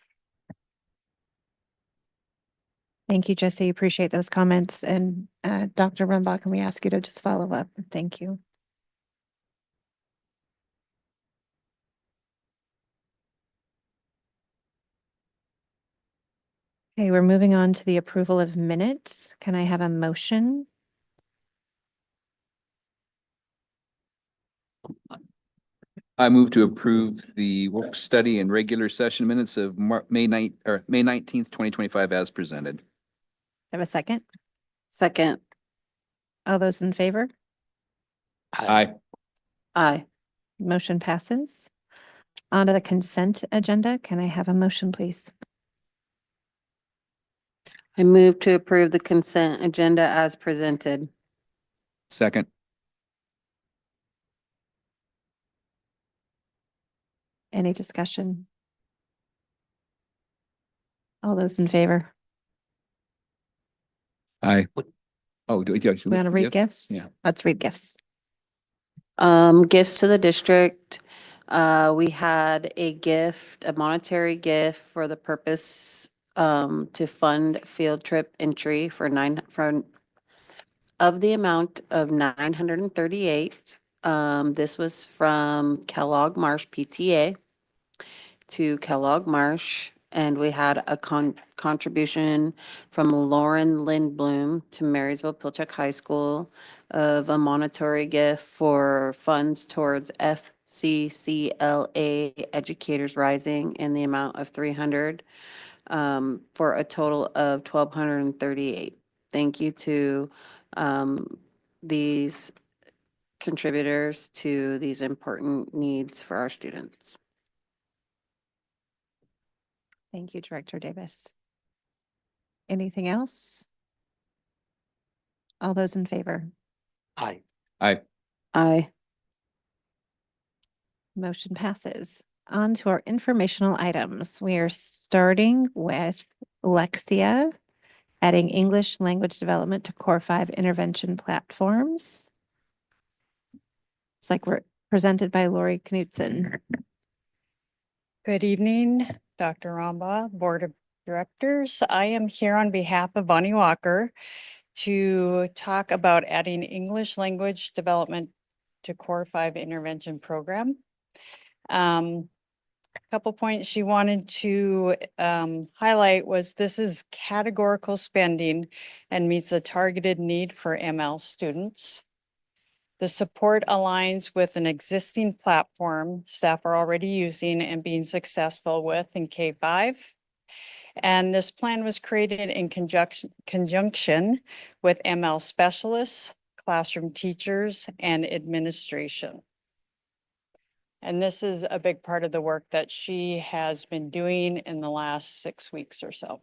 [SPEAKER 14] Thank you, Jesse. Appreciate those comments. And Dr. Rumbach, can we ask you to just follow up? Thank you. Okay, we're moving on to the approval of minutes. Can I have a motion?
[SPEAKER 15] I move to approve the work study and regular session minutes of May 19th, 2025 as presented.
[SPEAKER 14] Have a second?
[SPEAKER 11] Second.
[SPEAKER 14] All those in favor?
[SPEAKER 15] Aye.
[SPEAKER 11] Aye.
[SPEAKER 14] Motion passes. On to the consent agenda. Can I have a motion, please?
[SPEAKER 11] I move to approve the consent agenda as presented.
[SPEAKER 15] Second.
[SPEAKER 14] Any discussion? All those in favor?
[SPEAKER 15] Aye. Oh, do we
[SPEAKER 14] We want to read gifts?
[SPEAKER 15] Yeah.
[SPEAKER 14] Let's read gifts.
[SPEAKER 11] Gifts to the district. We had a monetary gift for the purpose to fund field trip entry for of the amount of 938. This was from Kellogg Marsh PTA to Kellogg Marsh, and we had a contribution from Lauren Lindblom to Marysville Pilchuck High School of a monetary gift for funds towards FCCLA Educators Rising in the amount of 300 for a total of 1,238. Thank you to these contributors to these important needs for our students.
[SPEAKER 14] Thank you, Director Davis. Anything else? All those in favor?
[SPEAKER 1] Aye.
[SPEAKER 15] Aye.
[SPEAKER 11] Aye.
[SPEAKER 14] Motion passes. On to our informational items. We are starting with Lexia, adding English language development to Core 5 intervention platforms. It's like we're presented by Lori Knutson.
[SPEAKER 18] Good evening, Dr. Ramba, Board of Directors. I am here on behalf of Bonnie Walker to talk about adding English language development to Core 5 intervention program. Couple points she wanted to highlight was this is categorical spending and meets a targeted need for ML students. The support aligns with an existing platform staff are already using and being successful with in K-5. And this plan was created in conjunction with ML specialists, classroom teachers, and administration. And this is a big part of the work that she has been doing in the last 6 weeks or so.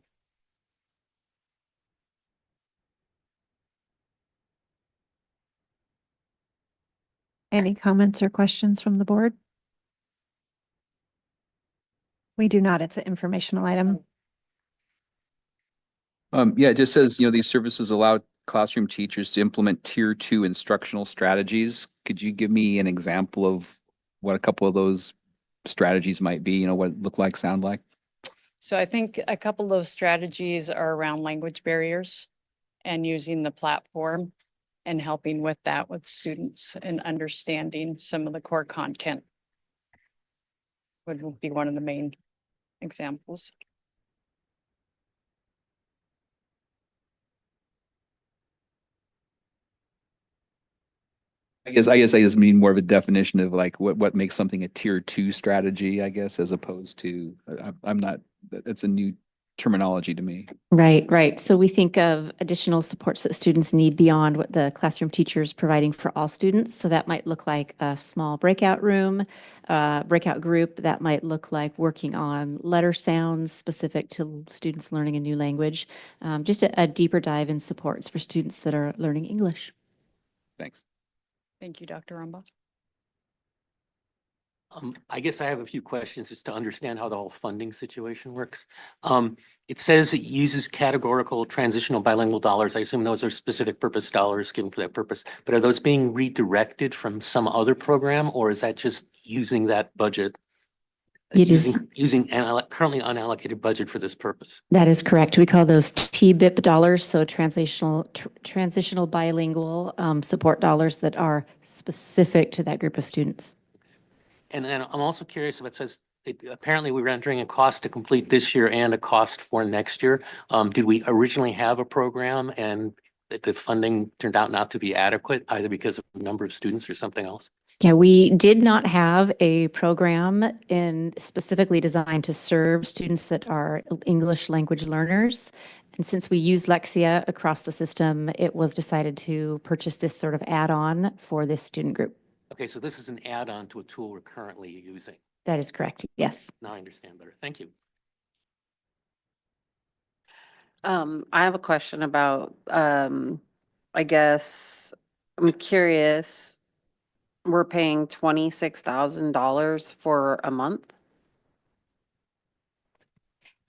[SPEAKER 14] Any comments or questions from the board? We do not. It's an informational item.
[SPEAKER 15] Yeah, it just says, these services allow classroom teachers to implement tier 2 instructional strategies. Could you give me an example of what a couple of those strategies might be, what it look like, sound like?
[SPEAKER 18] So I think a couple of those strategies are around language barriers and using the platform and helping with that with students and understanding some of the core content would be one of the main examples.
[SPEAKER 15] I guess I just mean more of a definition of like what makes something a tier 2 strategy, I guess, as opposed to, I'm not, it's a new terminology to me.
[SPEAKER 7] Right, right. So we think of additional supports that students need beyond what the classroom teacher is providing for all students. So that might look like a small breakout room, breakout group. That might look like working on letter sounds specific to students learning a new language. Just a deeper dive in supports for students that are learning English.
[SPEAKER 15] Thanks.
[SPEAKER 18] Thank you, Dr. Rumbaugh.
[SPEAKER 1] I guess I have a few questions just to understand how the whole funding situation works. It says it uses categorical transitional bilingual dollars. I assume those are specific purpose dollars given for that purpose, but are those being redirected from some other program, or is that just using that budget?
[SPEAKER 7] It is.
[SPEAKER 1] Using currently unallocated budget for this purpose.
[SPEAKER 7] That is correct. We call those TBIP dollars, so transitional bilingual support dollars that are specific to that group of students.
[SPEAKER 1] And then I'm also curious if it says, apparently we were entering a cost to complete this year and a cost for next year. Did we originally have a program and the funding turned out not to be adequate, either because of the number of students or something else?
[SPEAKER 7] Yeah, we did not have a program specifically designed to serve students that are English language learners. And since we use Lexia across the system, it was decided to purchase this sort of add-on for this student group.
[SPEAKER 1] Okay, so this is an add-on to a tool we're currently using.
[SPEAKER 7] That is correct, yes.
[SPEAKER 1] Now I understand better. Thank you.
[SPEAKER 11] I have a question about, I guess, I'm curious, we're paying $26,000 for a month?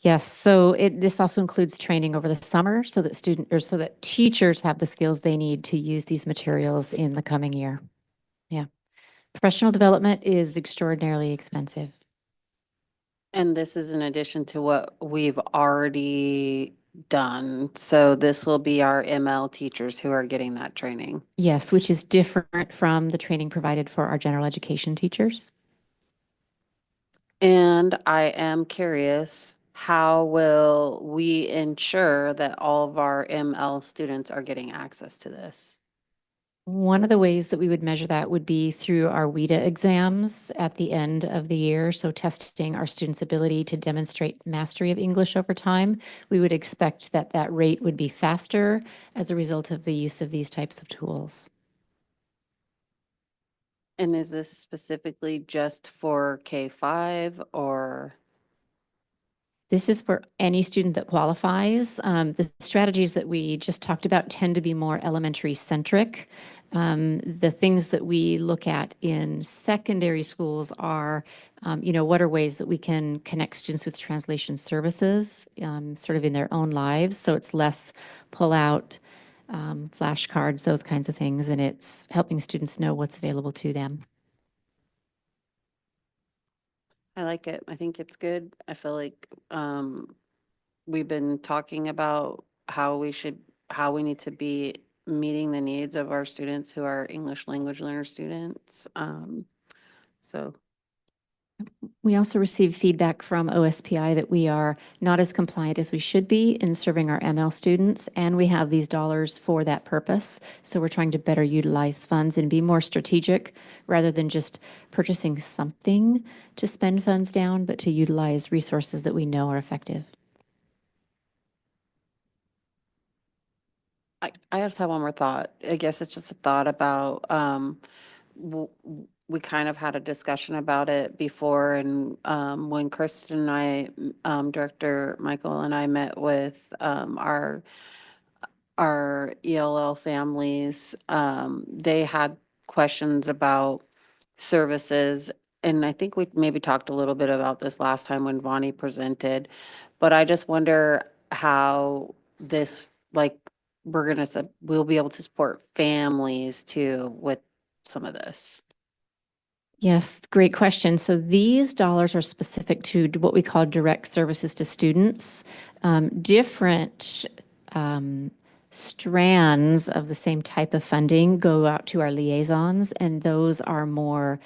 [SPEAKER 7] Yes, so this also includes training over the summer so that teachers have the skills they need to use these materials in the coming year. Yeah. Professional development is extraordinarily expensive.
[SPEAKER 11] And this is in addition to what we've already done. So this will be our ML teachers who are getting that training.
[SPEAKER 7] Yes, which is different from the training provided for our general education teachers.
[SPEAKER 11] And I am curious, how will we ensure that all of our ML students are getting access to this?
[SPEAKER 7] One of the ways that we would measure that would be through our WIDA exams at the end of the year. So testing our students' ability to demonstrate mastery of English over time. We would expect that that rate would be faster as a result of the use of these types of tools.
[SPEAKER 11] And is this specifically just for K-5 or?
[SPEAKER 7] This is for any student that qualifies. The strategies that we just talked about tend to be more elementary centric. The things that we look at in secondary schools are, what are ways that we can connect students with translation services sort of in their own lives. So it's less pull out flashcards, those kinds of things, and it's helping students know what's available to them.
[SPEAKER 11] I like it. I think it's good. I feel like we've been talking about how we need to be meeting the needs of our students who are English language learner students. So
[SPEAKER 7] We also received feedback from OSPI that we are not as compliant as we should be in serving our ML students, and we have these dollars for that purpose. So we're trying to better utilize funds and be more strategic rather than just purchasing something to spend funds down, but to utilize resources that we know are effective.
[SPEAKER 11] I just have one more thought. I guess it's just a thought about, we kind of had a discussion about it before, and when Kristen and I, Director Michael and I met with our ELL families, they had questions about services. And I think we maybe talked a little bit about this last time when Vonnie presented, but I just wonder how this, like, we'll be able to support families too with some of this.
[SPEAKER 7] Yes, great question. So these dollars are specific to what we call direct services to students. Different strands of the same type of funding go out to our liaisons, and those are more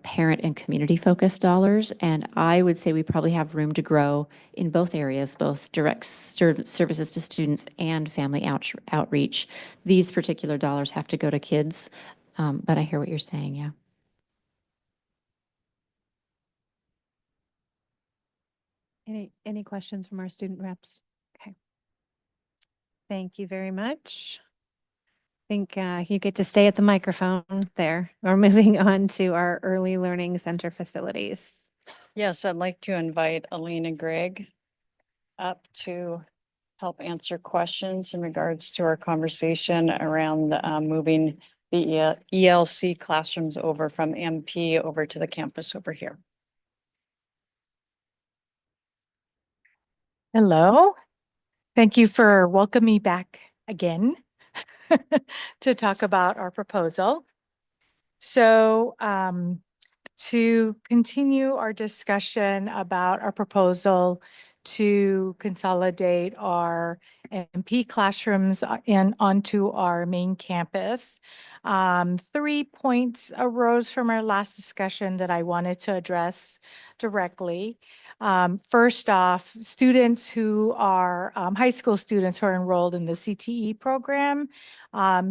[SPEAKER 7] parent and community focused dollars. And I would say we probably have room to grow in both areas, both direct services to students and family outreach. These particular dollars have to go to kids, but I hear what you're saying, yeah.
[SPEAKER 14] Any questions from our student reps? Okay. Thank you very much. I think you get to stay at the microphone there. We're moving on to our early learning center facilities.
[SPEAKER 18] Yes, I'd like to invite Alina Gregg up to help answer questions in regards to our conversation around moving the ELC classrooms over from MP over to the campus over here.
[SPEAKER 19] Hello. Thank you for welcoming me back again to talk about our proposal. So to continue our discussion about our proposal to consolidate our MP classrooms onto our main campus. 3 points arose from our last discussion that I wanted to address directly. First off, students who are high school students who are enrolled in the CTE program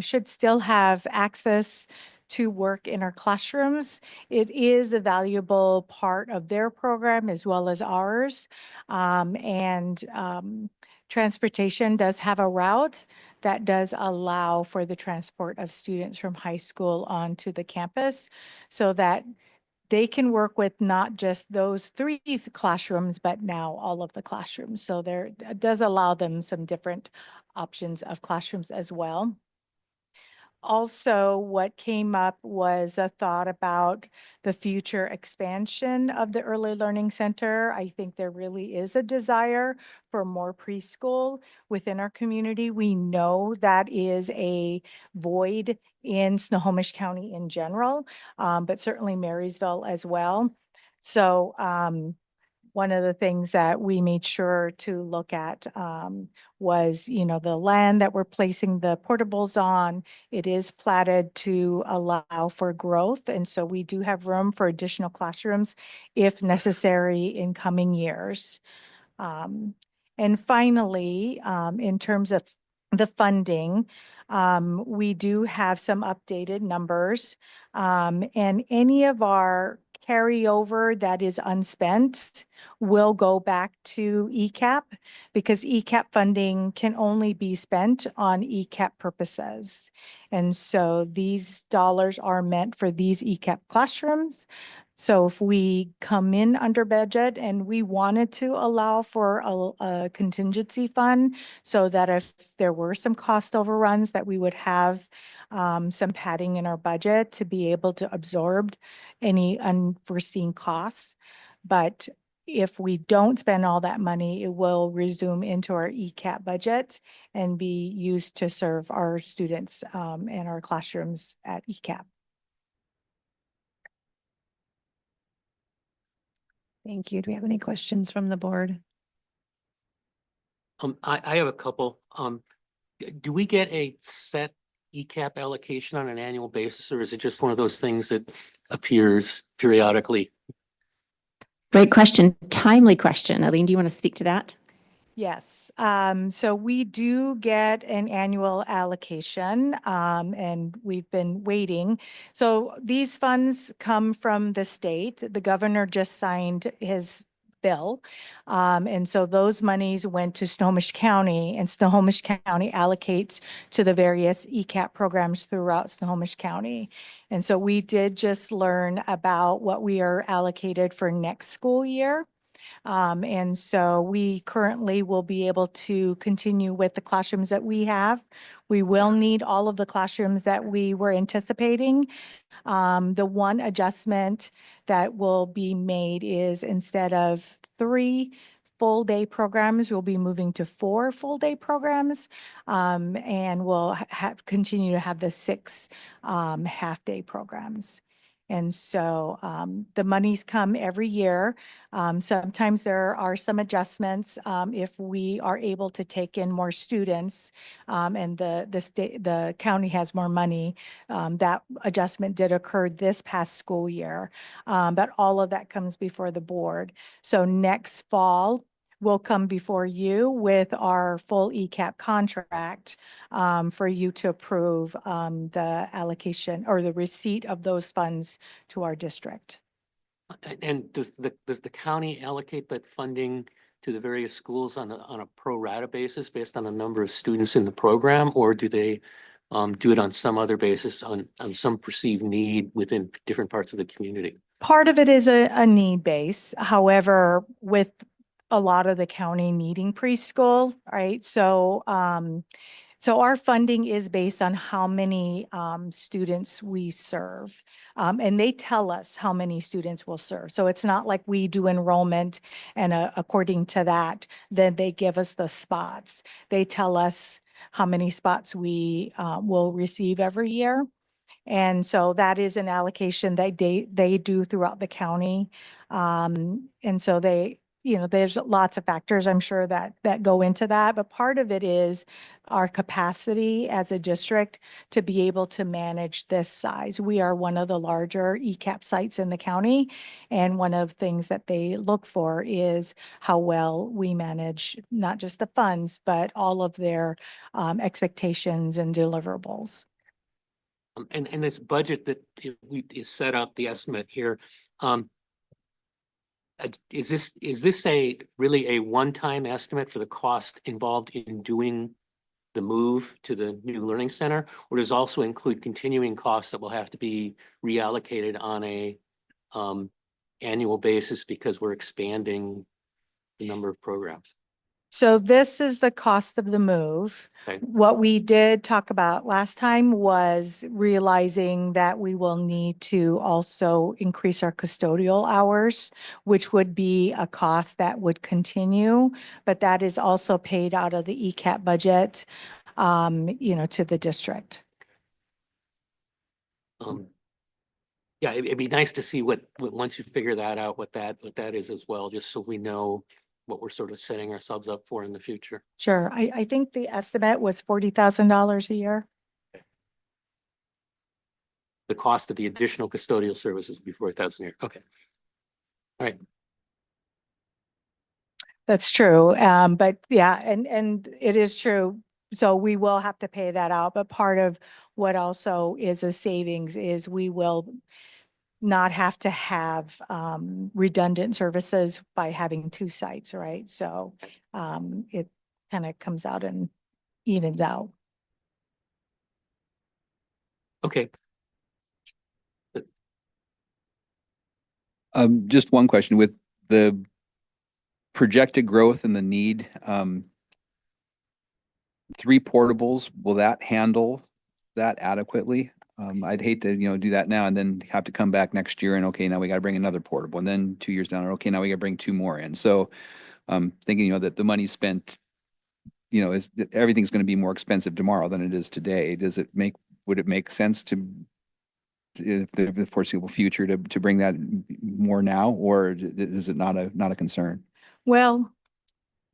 [SPEAKER 19] should still have access to work in our classrooms. It is a valuable part of their program as well as ours. Transportation does have a route that does allow for the transport of students from high school onto the campus so that they can work with not just those 3 classrooms, but now all of the classrooms. So there it does allow them some different options of classrooms as well. Also, what came up was a thought about the future expansion of the Early Learning Center. I think there really is a desire for more preschool within our community. We know that is a void in Snohomish County in general, but certainly Marysville as well. So one of the things that we made sure to look at was, the land that we're placing the portables on. It is platted to allow for growth. And so we do have room for additional classrooms if necessary in coming years. And finally, in terms of the funding, we do have some updated numbers. And any of our carryover that is unspent will go back to ECAP because ECAP funding can only be spent on ECAP purposes. And so these dollars are meant for these ECAP classrooms. So if we come in under budget and we wanted to allow for a contingency fund so that if there were some cost overruns that we would have some padding in our budget to be able to absorb any unforeseen costs. But if we don't spend all that money, it will resume into our ECAP budget and be used to serve our students and our classrooms at ECAP.
[SPEAKER 14] Thank you. Do we have any questions from the board?
[SPEAKER 1] I have a couple. Do we get a set ECAP allocation on an annual basis, or is it just one of those things that appears periodically?
[SPEAKER 7] Great question. Timely question. Aline, do you want to speak to that?
[SPEAKER 19] Yes, so we do get an annual allocation, and we've been waiting. So these funds come from the state. The governor just signed his bill. And so those monies went to Snohomish County, and Snohomish County allocates to the various ECAP programs throughout Snohomish County. And so we did just learn about what we are allocated for next school year. And so we currently will be able to continue with the classrooms that we have. We will need all of the classrooms that we were anticipating. The one adjustment that will be made is instead of 3 full-day programs, we'll be moving to 4 full-day programs, and we'll continue to have the 6 half-day programs. And so the monies come every year. Sometimes there are some adjustments if we are able to take in more students and the county has more money. That adjustment did occur this past school year, but all of that comes before the board. So next fall, we'll come before you with our full ECAP contract for you to approve the allocation or the receipt of those funds to our district.
[SPEAKER 1] And does the county allocate that funding to the various schools on a pro rata basis based on the number of students in the program? Or do they do it on some other basis on some perceived need within different parts of the community?
[SPEAKER 19] Part of it is a need base. However, with a lot of the county needing preschool, right? So, so our funding is based on how many students we serve. And they tell us how many students we'll serve. So it's not like we do enrollment and according to that, then they give us the spots. They tell us how many spots we will receive every year. And so that is an allocation that they do throughout the county. And so they, you know, there's lots of factors, I'm sure, that go into that, but part of it is our capacity as a district to be able to manage this size. We are one of the larger ECAP sites in the county, and one of the things that they look for is how well we manage not just the funds, but all of their expectations and deliverables.
[SPEAKER 1] And this budget that is set up, the estimate here, is this really a one-time estimate for the cost involved in doing the move to the new learning center, or does also include continuing costs that will have to be reallocated on a annual basis because we're expanding the number of programs?
[SPEAKER 19] So this is the cost of the move.
[SPEAKER 1] Okay.
[SPEAKER 19] What we did talk about last time was realizing that we will need to also increase our custodial hours, which would be a cost that would continue, but that is also paid out of the ECAP budget, you know, to the district.
[SPEAKER 1] Yeah, it'd be nice to see what once you figure that out, what that is as well, just so we know what we're sort of setting ourselves up for in the future.
[SPEAKER 19] Sure. I think the estimate was $40,000 a year.
[SPEAKER 1] The cost of the additional custodial services would be 4,000 a year. Okay. All right.
[SPEAKER 19] That's true. But yeah, and it is true. So we will have to pay that out, but part of what also is a savings is we will not have to have redundant services by having two sites, right? So it kind of comes out and evens out.
[SPEAKER 1] Okay.
[SPEAKER 15] Just one question with the projected growth and the need, 3 portables, will that handle that adequately? I'd hate to, do that now and then have to come back next year and, okay, now we got to bring another portable, and then 2 years down, okay, now we got to bring 2 more in. So thinking, that the money spent, everything's going to be more expensive tomorrow than it is today. Would it make sense to, if the foreseeable future, to bring that more now, or is it not a concern?
[SPEAKER 19] Well,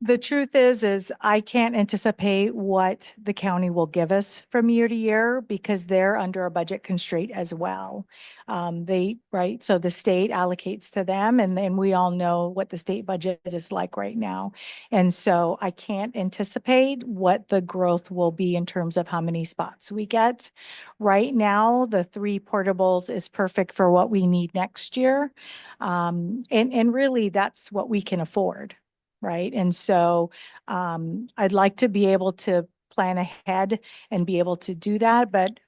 [SPEAKER 19] the truth is I can't anticipate what the county will give us from year to year because they're under a budget constraint as well. Right, so the state allocates to them, and then we all know what the state budget is like right now. And so I can't anticipate what the growth will be in terms of how many spots we get. Right now, the 3 portables is perfect for what we need next year. And really that's what we can afford. Right. And so I'd like to be able to plan ahead and be able to do that, but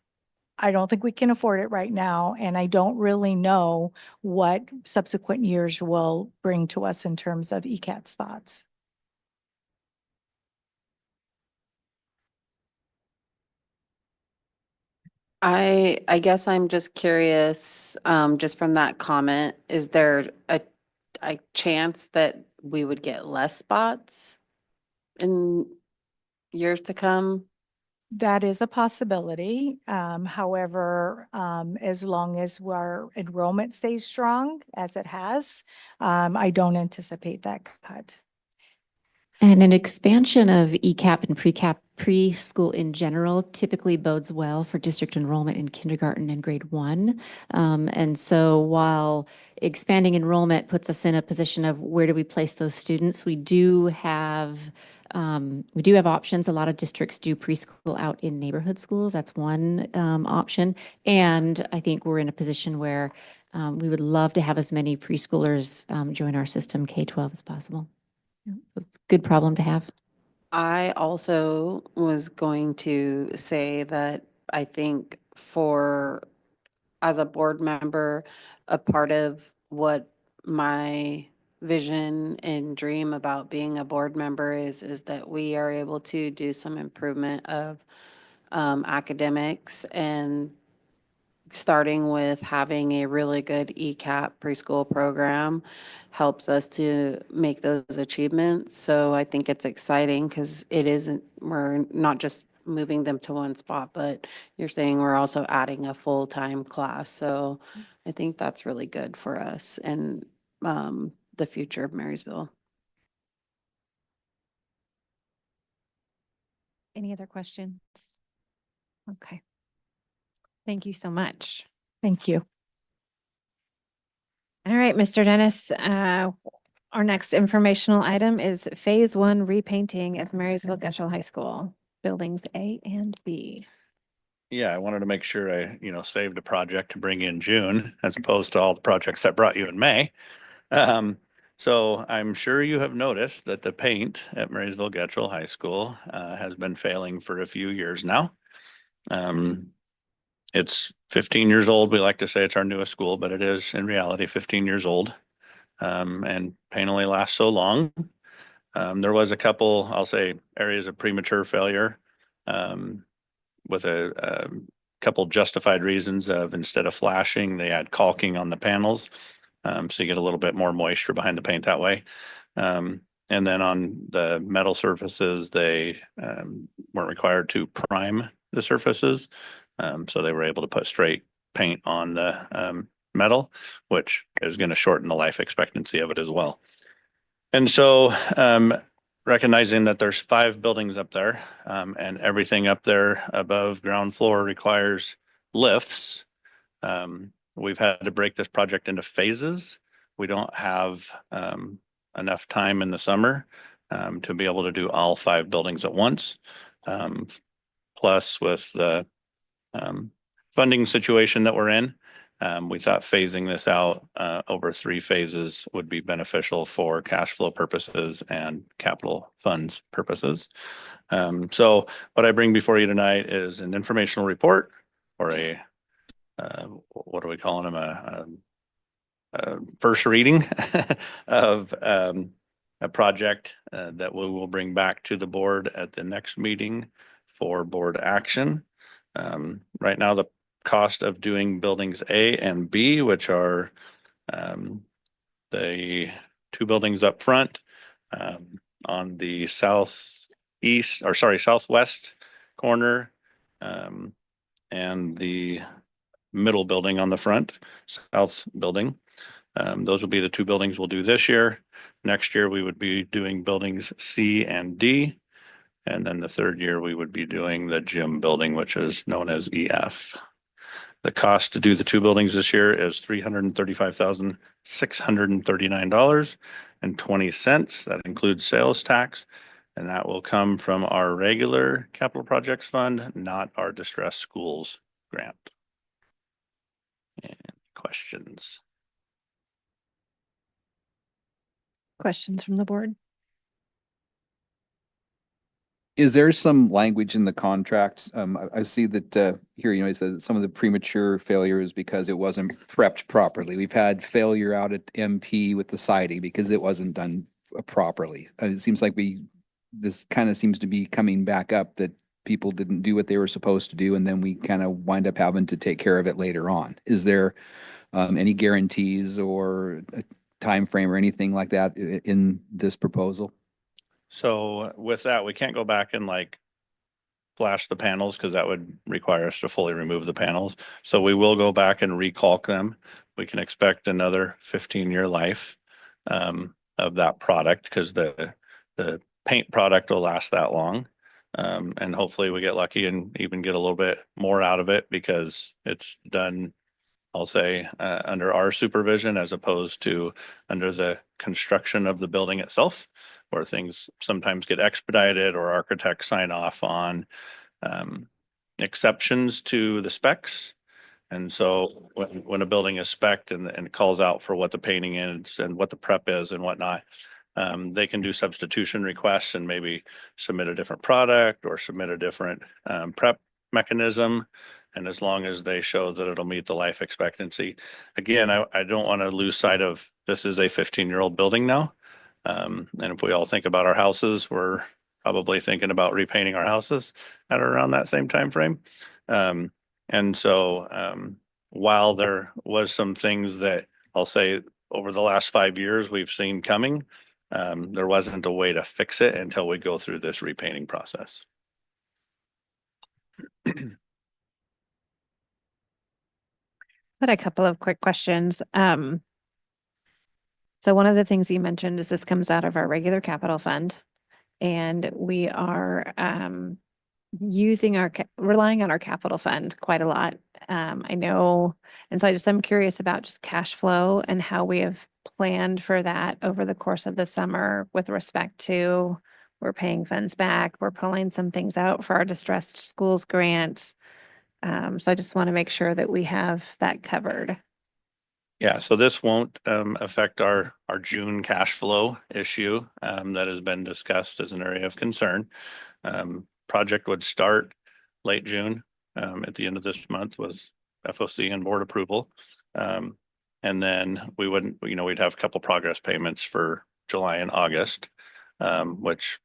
[SPEAKER 19] I don't think we can afford it right now. And I don't really know what subsequent years will bring to us in terms of ECAT spots.
[SPEAKER 11] I guess I'm just curious, just from that comment, is there a chance that we would get less spots in years to come?
[SPEAKER 19] That is a possibility. However, as long as our enrollment stays strong as it has, I don't anticipate that cut.
[SPEAKER 7] And an expansion of ECAP and preschool in general typically bodes well for district enrollment in kindergarten and grade 1. And so while expanding enrollment puts us in a position of where do we place those students, we do have options. A lot of districts do preschool out in neighborhood schools. That's one option. And I think we're in a position where we would love to have as many preschoolers join our system K-12 as possible. Yeah, so it's a good problem to have.
[SPEAKER 11] I also was going to say that I think as a board member, a part of what my vision and dream about being a board member is that we are able to do some improvement of academics, and starting with having a really good ECAP preschool program helps us to make those achievements. So I think it's exciting because we're not just moving them to one spot, but you're saying we're also adding a full-time class. So I think that's really good for us and the future of Marysville.
[SPEAKER 14] Any other questions? Okay. Thank you so much.
[SPEAKER 18] Thank you.
[SPEAKER 14] All right, Mr. Dennis, our next informational item is Phase 1 repainting of Marysville Getchell High School, buildings A and B.
[SPEAKER 16] Yeah, I wanted to make sure I, saved a project to bring in June as opposed to all the projects I brought you in May. So I'm sure you have noticed that the paint at Marysville Getchell High School has been failing for a few years now. It's 15 years old. We like to say it's our newest school, but it is in reality 15 years old. And paint only lasts so long. There was a couple, I'll say, areas of premature failure with a couple justified reasons of instead of flashing, they had caulking on the panels. So you get a little bit more moisture behind the paint that way. And then on the metal surfaces, they weren't required to prime the surfaces. So they were able to put straight paint on the metal, which is going to shorten the life expectancy of it as well. And so recognizing that there's 5 buildings up there and everything up there above ground floor requires lifts, we've had to break this project into phases. We don't have enough time in the summer to be able to do all 5 buildings at once. Plus with the funding situation that we're in, we thought phasing this out over 3 phases would be beneficial for cash flow purposes and capital funds purposes. So what I bring before you tonight is an informational report or a what are we calling them? A first reading of a project that we will bring back to the board at the next meeting for board action. Right now, the cost of doing buildings A and B, which are the 2 buildings up front on the southwest corner and the middle building on the front, south building. Those will be the 2 buildings we'll do this year. Next year, we would be doing buildings C and D. And then the 3rd year, we would be doing the gym building, which is known as EF. The cost to do the 2 buildings this year is $335,639.20. That includes sales tax, and that will come from our regular capital projects fund, not our distressed schools grant. And questions?
[SPEAKER 14] Questions from the board?
[SPEAKER 15] Is there some language in the contract? I see that here, it says some of the premature failures because it wasn't prepped properly. We've had failure out at MP with the siding because it wasn't done properly. It seems like this kind of seems to be coming back up that people didn't do what they were supposed to do, and then we kind of wind up having to take care of it later on. Is there any guarantees or a time frame or anything like that in this proposal?
[SPEAKER 16] So with that, we can't go back and flash the panels because that would require us to fully remove the panels. So we will go back and recalc them. We can expect another 15-year life of that product because the paint product will last that long. And hopefully we get lucky and even get a little bit more out of it because it's done, I'll say, under our supervision as opposed to under the construction of the building itself, where things sometimes get expedited or architects sign off on exceptions to the specs. And so when a building is spec'd and calls out for what the painting is and what the prep is and whatnot, they can do substitution requests and maybe submit a different product or submit a different prep mechanism. And as long as they show that it'll meet the life expectancy, again, I don't want to lose sight of this is a 15-year-old building now. And if we all think about our houses, we're probably thinking about repainting our houses at around that same time frame. And so while there was some things that I'll say over the last 5 years we've seen coming, there wasn't a way to fix it until we go through this repainting process.
[SPEAKER 14] Had a couple of quick questions. So one of the things you mentioned is this comes out of our regular capital fund, and we are relying on our capital fund quite a lot. I know, and so I'm curious about just cash flow and how we have planned for that over the course of the summer with respect to we're paying funds back, we're pulling some things out for our distressed schools grants. So I just want to make sure that we have that covered.
[SPEAKER 16] Yeah, so this won't affect our June cash flow issue that has been discussed as an area of concern. Project would start late June at the end of this month with FOC and board approval. And then we wouldn't, we'd have a couple progress payments for July and August, which,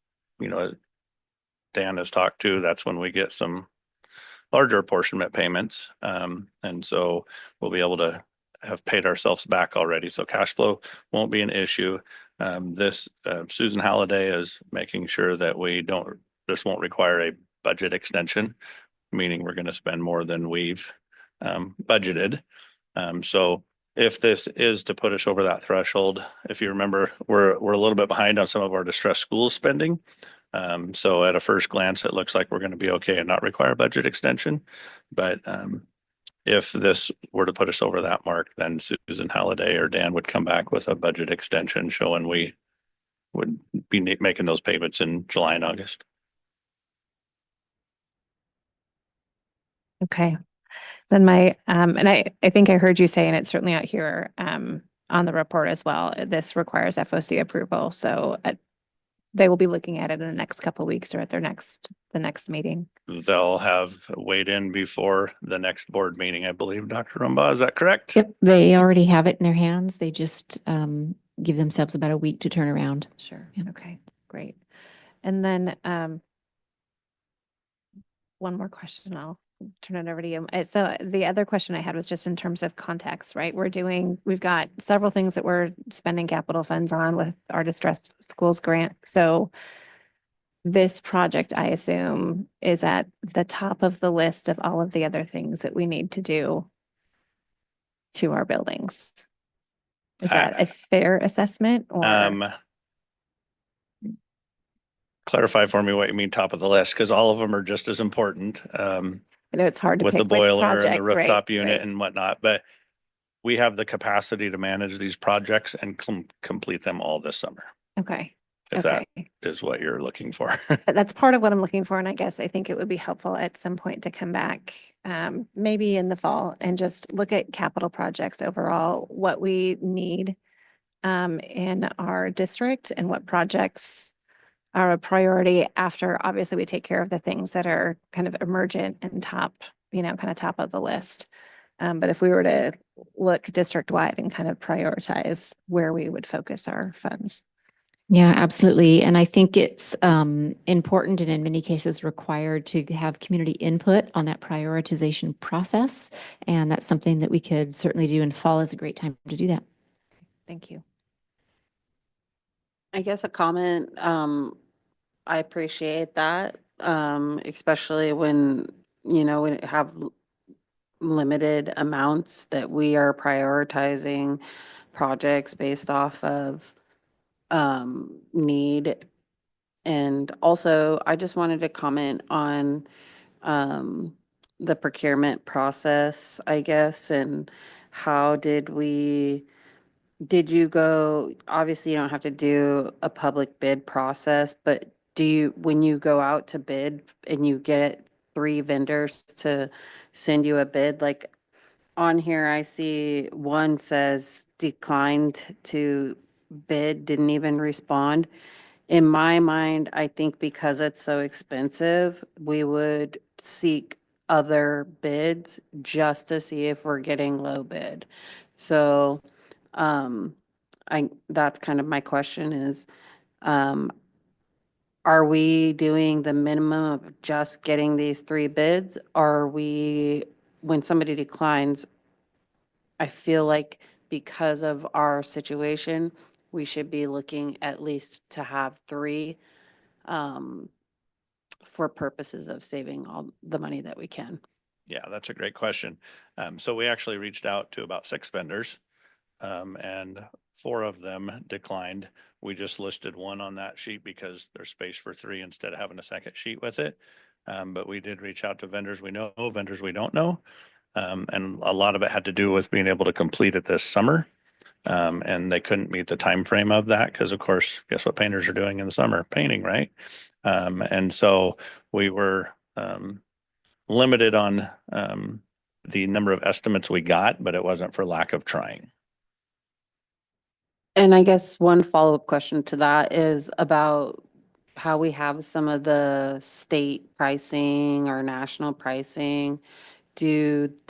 [SPEAKER 16] Dan has talked to, that's when we get some larger apportionment payments. And so we'll be able to have paid ourselves back already. So cash flow won't be an issue. This Susan Halliday is making sure that this won't require a budget extension, meaning we're going to spend more than we've budgeted. So if this is to put us over that threshold, if you remember, we're a little bit behind on some of our distressed schools spending. So at a first glance, it looks like we're going to be okay and not require a budget extension. But if this were to put us over that mark, then Susan Halliday or Dan would come back with a budget extension showing we would be making those payments in July and August.
[SPEAKER 14] Okay. Then and I think I heard you say, and it's certainly out here on the report as well, this requires FOC approval. So they will be looking at it in the next couple of weeks or at the next meeting.
[SPEAKER 16] They'll have weighed in before the next board meeting, I believe, Dr. Rumbaugh, is that correct?
[SPEAKER 7] Yep, they already have it in their hands. They just give themselves about a week to turn around.
[SPEAKER 14] Sure. Okay, great. And then one more question, I'll turn it over to you. So the other question I had was just in terms of context, right? We've got several things that we're spending capital funds on with our distressed schools grant. So this project, I assume, is at the top of the list of all of the other things that we need to do to our buildings. Is that a fair assessment or?
[SPEAKER 16] Clarify for me what you mean top of the list, because all of them are just as important.
[SPEAKER 14] I know it's hard to
[SPEAKER 16] with
[SPEAKER 14] pick
[SPEAKER 16] the
[SPEAKER 14] which
[SPEAKER 16] boiler and
[SPEAKER 14] project,
[SPEAKER 16] the rooftop
[SPEAKER 14] right,
[SPEAKER 16] unit
[SPEAKER 14] right.
[SPEAKER 16] and whatnot, but we have the capacity to manage these projects and complete them all this summer,
[SPEAKER 14] Okay.
[SPEAKER 16] if
[SPEAKER 14] Okay.
[SPEAKER 16] that is what you're looking for.
[SPEAKER 14] That's part of what I'm looking for. And I guess I think it would be helpful at some point to come back, maybe in the fall, and just look at capital projects overall, what we need in our district and what projects are a priority after obviously we take care of the things that are kind of emergent and top, kind of top of the list. But if we were to look district-wide and kind of prioritize where we would focus our funds.
[SPEAKER 7] Yeah, absolutely. And I think it's important and in many cases required to have community input on that prioritization process. And that's something that we could certainly do, and fall is a great time to do that.
[SPEAKER 14] Thank you.
[SPEAKER 11] I guess a comment, I appreciate that, especially when, we have limited amounts that we are prioritizing projects based off of need. And also, I just wanted to comment on the procurement process, I guess, and how did you go, obviously you don't have to do a public bid process, but when you go out to bid and you get 3 vendors to send you a bid, like, on here, I see one says declined to bid, didn't even respond. In my mind, I think because it's so expensive, we would seek other bids just to see if we're getting low bid. So, that's kind of my question is, um, are we doing the minimum of just getting these 3 bids? Are we, when somebody declines, I feel like because of our situation, we should be looking at least to have 3, um, for purposes of saving all the money that we can.
[SPEAKER 16] Yeah, that's a great question. So we actually reached out to about 6 vendors, and 4 of them declined. We just listed one on that sheet because there's space for 3 instead of having a second sheet with it. But we did reach out to vendors we know, vendors we don't know. And a lot of it had to do with being able to complete it this summer. And they couldn't meet the time frame of that because, of course, guess what painters are doing in the summer? Painting, right? And so we were limited on the number of estimates we got, but it wasn't for lack of trying.
[SPEAKER 11] And I guess one follow-up question to that is about how we have some of the state pricing or national pricing. And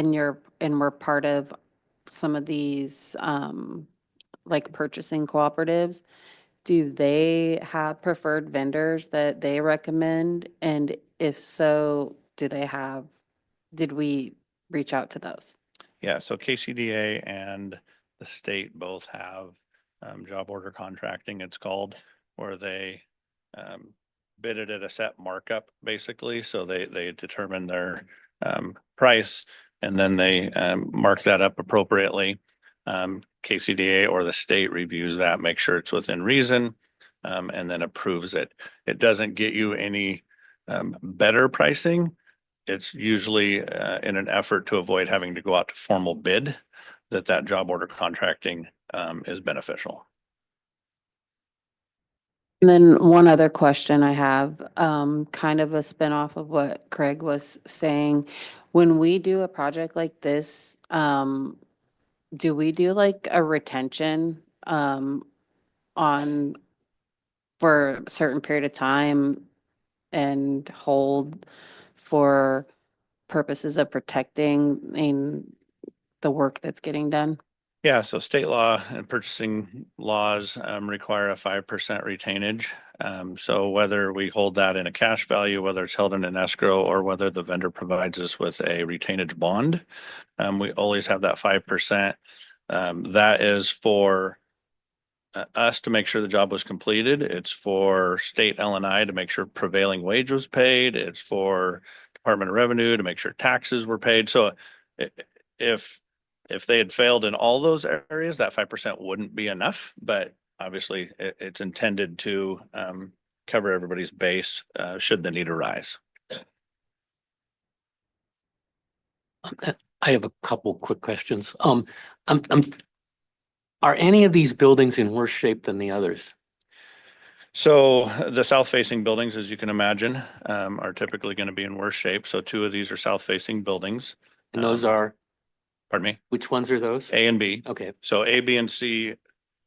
[SPEAKER 11] we're part of some of these, like purchasing cooperatives. Do they have preferred vendors that they recommend? And if so, did we reach out to those?
[SPEAKER 16] Yeah, so KCDA and the state both have job order contracting, it's called, where they bid it at a set markup, basically. So they determine their price and then they mark that up appropriately. KCDA or the state reviews that, make sure it's within reason, and then approves it. It doesn't get you any better pricing. It's usually in an effort to avoid having to go out to formal bid, that job order contracting is beneficial.
[SPEAKER 11] And then one other question I have, kind of a spinoff of what Craig was saying. When we do a project like this, do we do like a retention on for a certain period of time and hold for purposes of protecting the work that's getting done?
[SPEAKER 16] Yeah, so state law and purchasing laws require a 5% retainage. So whether we hold that in a cash value, whether it's held in an escrow, or whether the vendor provides us with a retainage bond, we always have that 5%. That is for us to make sure the job was completed. It's for state L&I to make sure prevailing wage was paid. It's for Department of Revenue to make sure taxes were paid. So if they had failed in all those areas, that 5% wouldn't be enough. But obviously, it's intended to cover everybody's base should the need arise.
[SPEAKER 1] I have a couple quick questions. Are any of these buildings in worse shape than the others?
[SPEAKER 16] So the south-facing buildings, as you can imagine, are typically going to be in worse shape. So 2 of these are south-facing buildings.
[SPEAKER 1] And those are?
[SPEAKER 16] Pardon me?
[SPEAKER 1] Which ones are those?
[SPEAKER 16] A and B.
[SPEAKER 1] Okay.
[SPEAKER 16] So A, B, and C,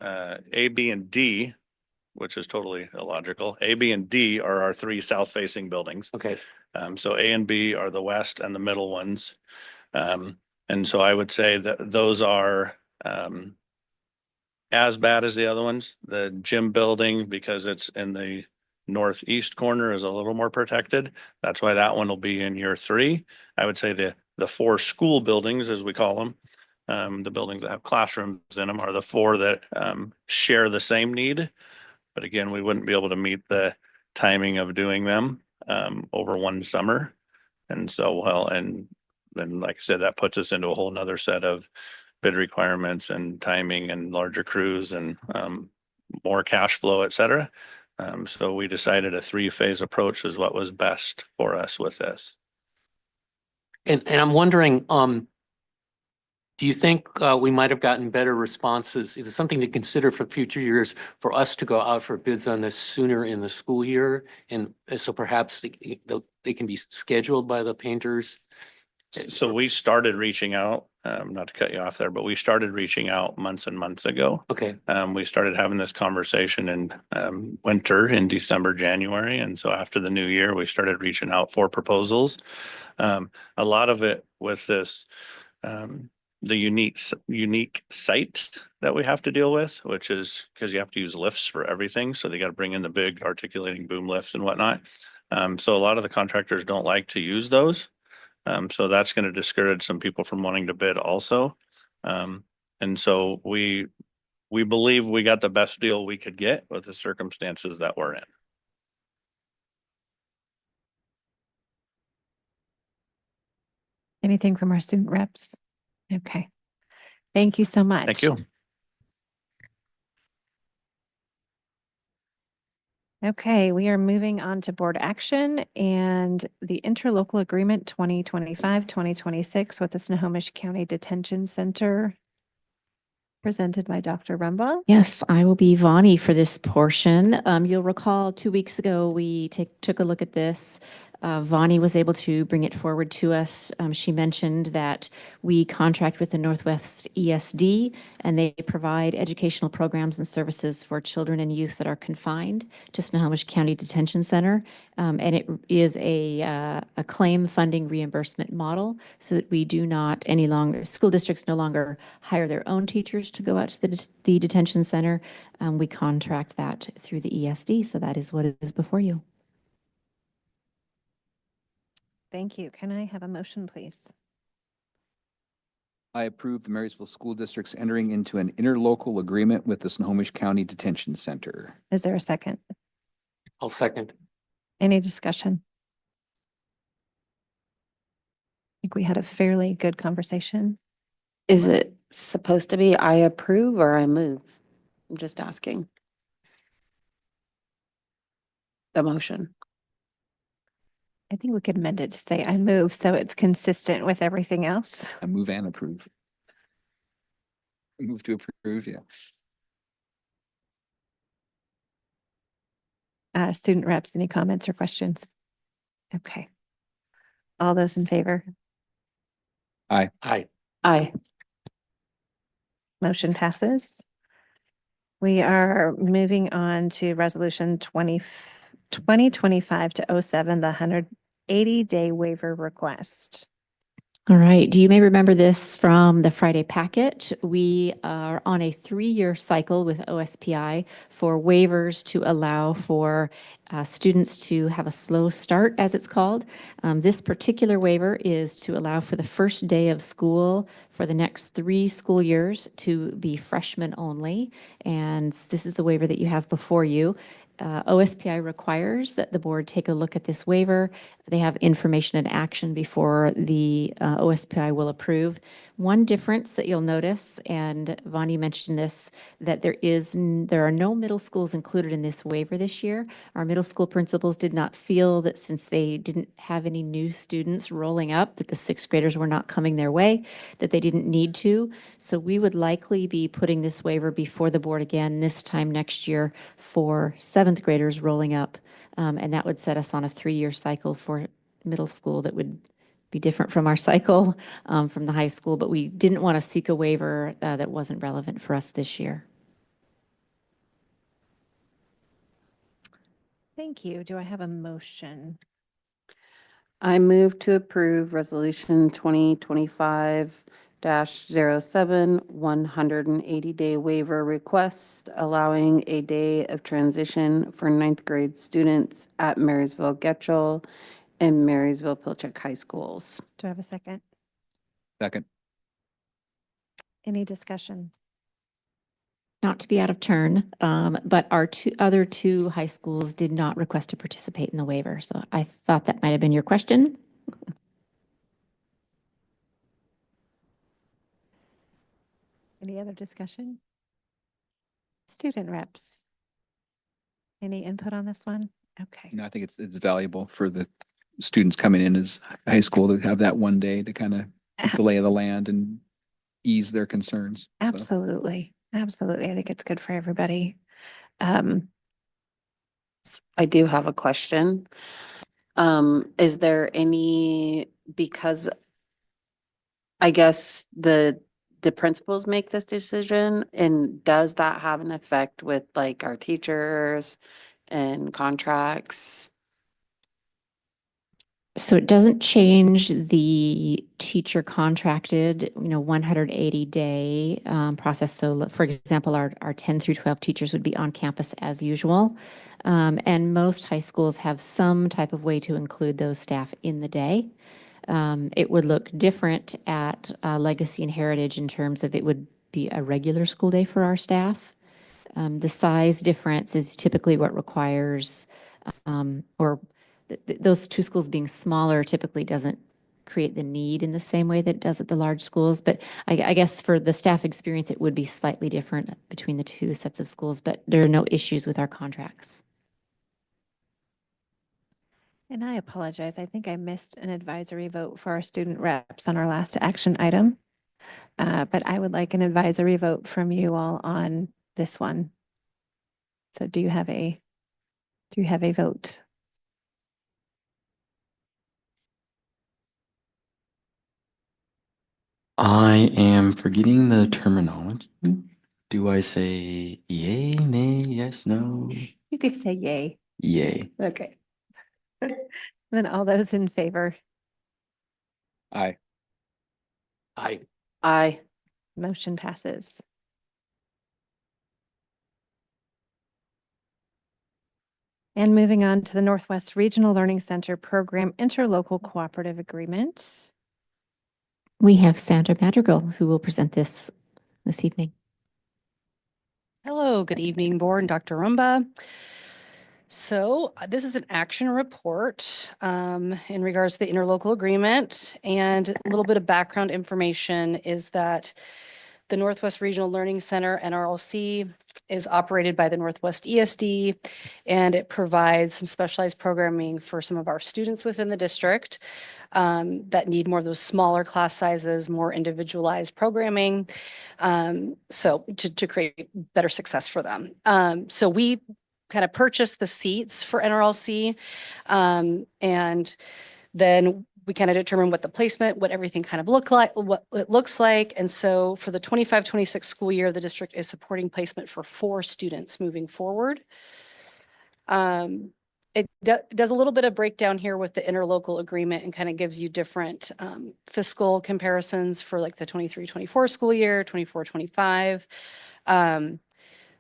[SPEAKER 16] A, B, and D, which is totally illogical. A, B, and D are our 3 south-facing buildings.
[SPEAKER 1] Okay.
[SPEAKER 16] So A and B are the west and the middle ones. And so I would say that those are as bad as the other ones. The gym building, because it's in the northeast corner, is a little more protected. That's why that one will be in year 3. I would say the 4 school buildings, as we call them, the buildings that have classrooms in them, are the 4 that share the same need. But again, we wouldn't be able to meet the timing of doing them over one summer. And so, well, and then, like I said, that puts us into a whole nother set of bid requirements and timing and larger crews and more cash flow, et cetera. So we decided a 3-phase approach is what was best for us with this.
[SPEAKER 1] And I'm wondering, do you think we might have gotten better responses? Is it something to consider for future years for us to go out for bids on this sooner in the school year? And so perhaps they can be scheduled by the painters
[SPEAKER 16] So we started reaching out, not to cut you off there, but we started reaching out months and months ago.
[SPEAKER 1] Okay.
[SPEAKER 16] We started having this conversation in winter in December, January. And so after the new year, we started reaching out for proposals. A lot of it with this, the unique site that we have to deal with, which is because you have to use lifts for everything. So they got to bring in the big articulating boom lifts and whatnot. So a lot of the contractors don't like to use those. So that's going to discourage some people from wanting to bid also. And so we believe we got the best deal we could get with the circumstances that we're in.
[SPEAKER 14] Anything from our student reps? Okay. Thank you so much.
[SPEAKER 16] Thank you.
[SPEAKER 14] Okay, we are moving on to board action and the interlocal agreement 2025-2026 with the Snohomish County Detention Center presented by Dr. Rumbaugh.
[SPEAKER 7] Yes, I will be Vonnie for this portion. You'll recall 2 weeks ago, we took a look at this. Vonnie was able to bring it forward to us. She mentioned that we contract with the Northwest ESD, and they provide educational programs and services for children and youth that are confined to Snohomish County Detention Center. And it is a claim funding reimbursement model so that we do not any longer, school districts no longer hire their own teachers to go out to the detention center. We contract that through the ESD. So that is what is before you.
[SPEAKER 14] Thank you. Can I have a motion, please?
[SPEAKER 15] I approve the Marysville School District's entering into an interlocal agreement with the Snohomish County Detention Center.
[SPEAKER 14] Is there a second?
[SPEAKER 1] I'll second.
[SPEAKER 14] Any discussion? I think we had a fairly good conversation.
[SPEAKER 11] Is it supposed to be I approve or I move? I'm just asking. The motion.
[SPEAKER 14] I think we could amend it to say I move so it's consistent with everything else.
[SPEAKER 15] I move and approve. Move to approve, yeah.
[SPEAKER 14] Student reps, any comments or questions? Okay. All those in favor?
[SPEAKER 15] Aye.
[SPEAKER 1] Aye.
[SPEAKER 11] Aye.
[SPEAKER 14] Motion passes. We are moving on to resolution 2025-07, the 180-day waiver request.
[SPEAKER 7] All right. You may remember this from the Friday packet. We are on a 3-year cycle with OSPI for waivers to allow for students to have a slow start, as it's called. This particular waiver is to allow for the first day of school for the next 3 school years to be freshmen only. And this is the waiver that you have before you. OSPI requires that the board take a look at this waiver. They have information and action before the OSPI will approve. One difference that you'll notice, and Vonnie mentioned this, that there are no middle schools included in this waiver this year. Our middle school principals did not feel that since they didn't have any new students rolling up, that the 6th graders were not coming their way, that they didn't need to. So we would likely be putting this waiver before the board again this time next year for 7th graders rolling up. And that would set us on a 3-year cycle for middle school that would be different from our cycle from the high school, but we didn't want to seek a waiver that wasn't relevant for us this year.
[SPEAKER 14] Thank you. Do I have a motion?
[SPEAKER 11] I move to approve resolution 2025-07, 180-day waiver request, allowing a day of transition for 9th grade students at Marysville Getchell and Marysville Pilchuck High Schools.
[SPEAKER 14] Do I have a second?
[SPEAKER 15] Second.
[SPEAKER 14] Any discussion?
[SPEAKER 7] Not to be out of turn, but our other two high schools did not request to participate in the waiver. So I thought that might have been your question.
[SPEAKER 14] Any other discussion? Student reps. Any input on this one? Okay.
[SPEAKER 15] No, I think it's valuable for the students coming in as high school to have that one day to kind of get the lay of the land and ease their concerns. So.
[SPEAKER 14] Absolutely. Absolutely. I think it's good for everybody.
[SPEAKER 11] I do have a question. Is there any, because I guess the principals make this decision, and does that have an effect with like our teachers and contracts?
[SPEAKER 7] So it doesn't change the teacher contracted, 180-day process. So for example, our 10 through 12 teachers would be on campus as usual. And most high schools have some type of way to include those staff in the day. It would look different at Legacy and Heritage in terms of it would be a regular school day for our staff. The size difference is typically what requires, or those two schools being smaller typically doesn't create the need in the same way that it does at the large schools. But I guess for the staff experience, it would be slightly different between the two sets of schools, but there are no issues with our contracts.
[SPEAKER 14] And I apologize. I think I missed an advisory vote for our student reps on our last action item. But I would like an advisory vote from you all on this one. So do you have a vote?
[SPEAKER 20] I am forgetting the terminology. Do I say yay, nay, yes, no?
[SPEAKER 14] You could say yay.
[SPEAKER 20] Yay.
[SPEAKER 14] Okay. Then all those in favor?
[SPEAKER 15] Aye.
[SPEAKER 1] Aye.
[SPEAKER 11] Aye.
[SPEAKER 14] Motion passes. And moving on to the Northwest Regional Learning Center Program Interlocal Cooperative Agreement.
[SPEAKER 7] We have Sandra Madrigal who will present this evening.
[SPEAKER 21] Hello, good evening, board and Dr. Rumba. So this is an action report in regards to the interlocal agreement, and a little bit of background information is that the Northwest Regional Learning Center, NRLC, is operated by the Northwest ESD, and it provides some specialized programming for some of our students within the district that need more of those smaller class sizes, more individualized programming, so to create better success for them. So we kind of purchased the seats for NRLC, and then we kind of determine what the placement, what everything kind of look like, what it looks like. And so for the 25-26 school year, the district is supporting placement for 4 students moving forward. It does a little bit of breakdown here with the interlocal agreement and kind of gives you different fiscal comparisons for like the 23-24 school year, 24-25.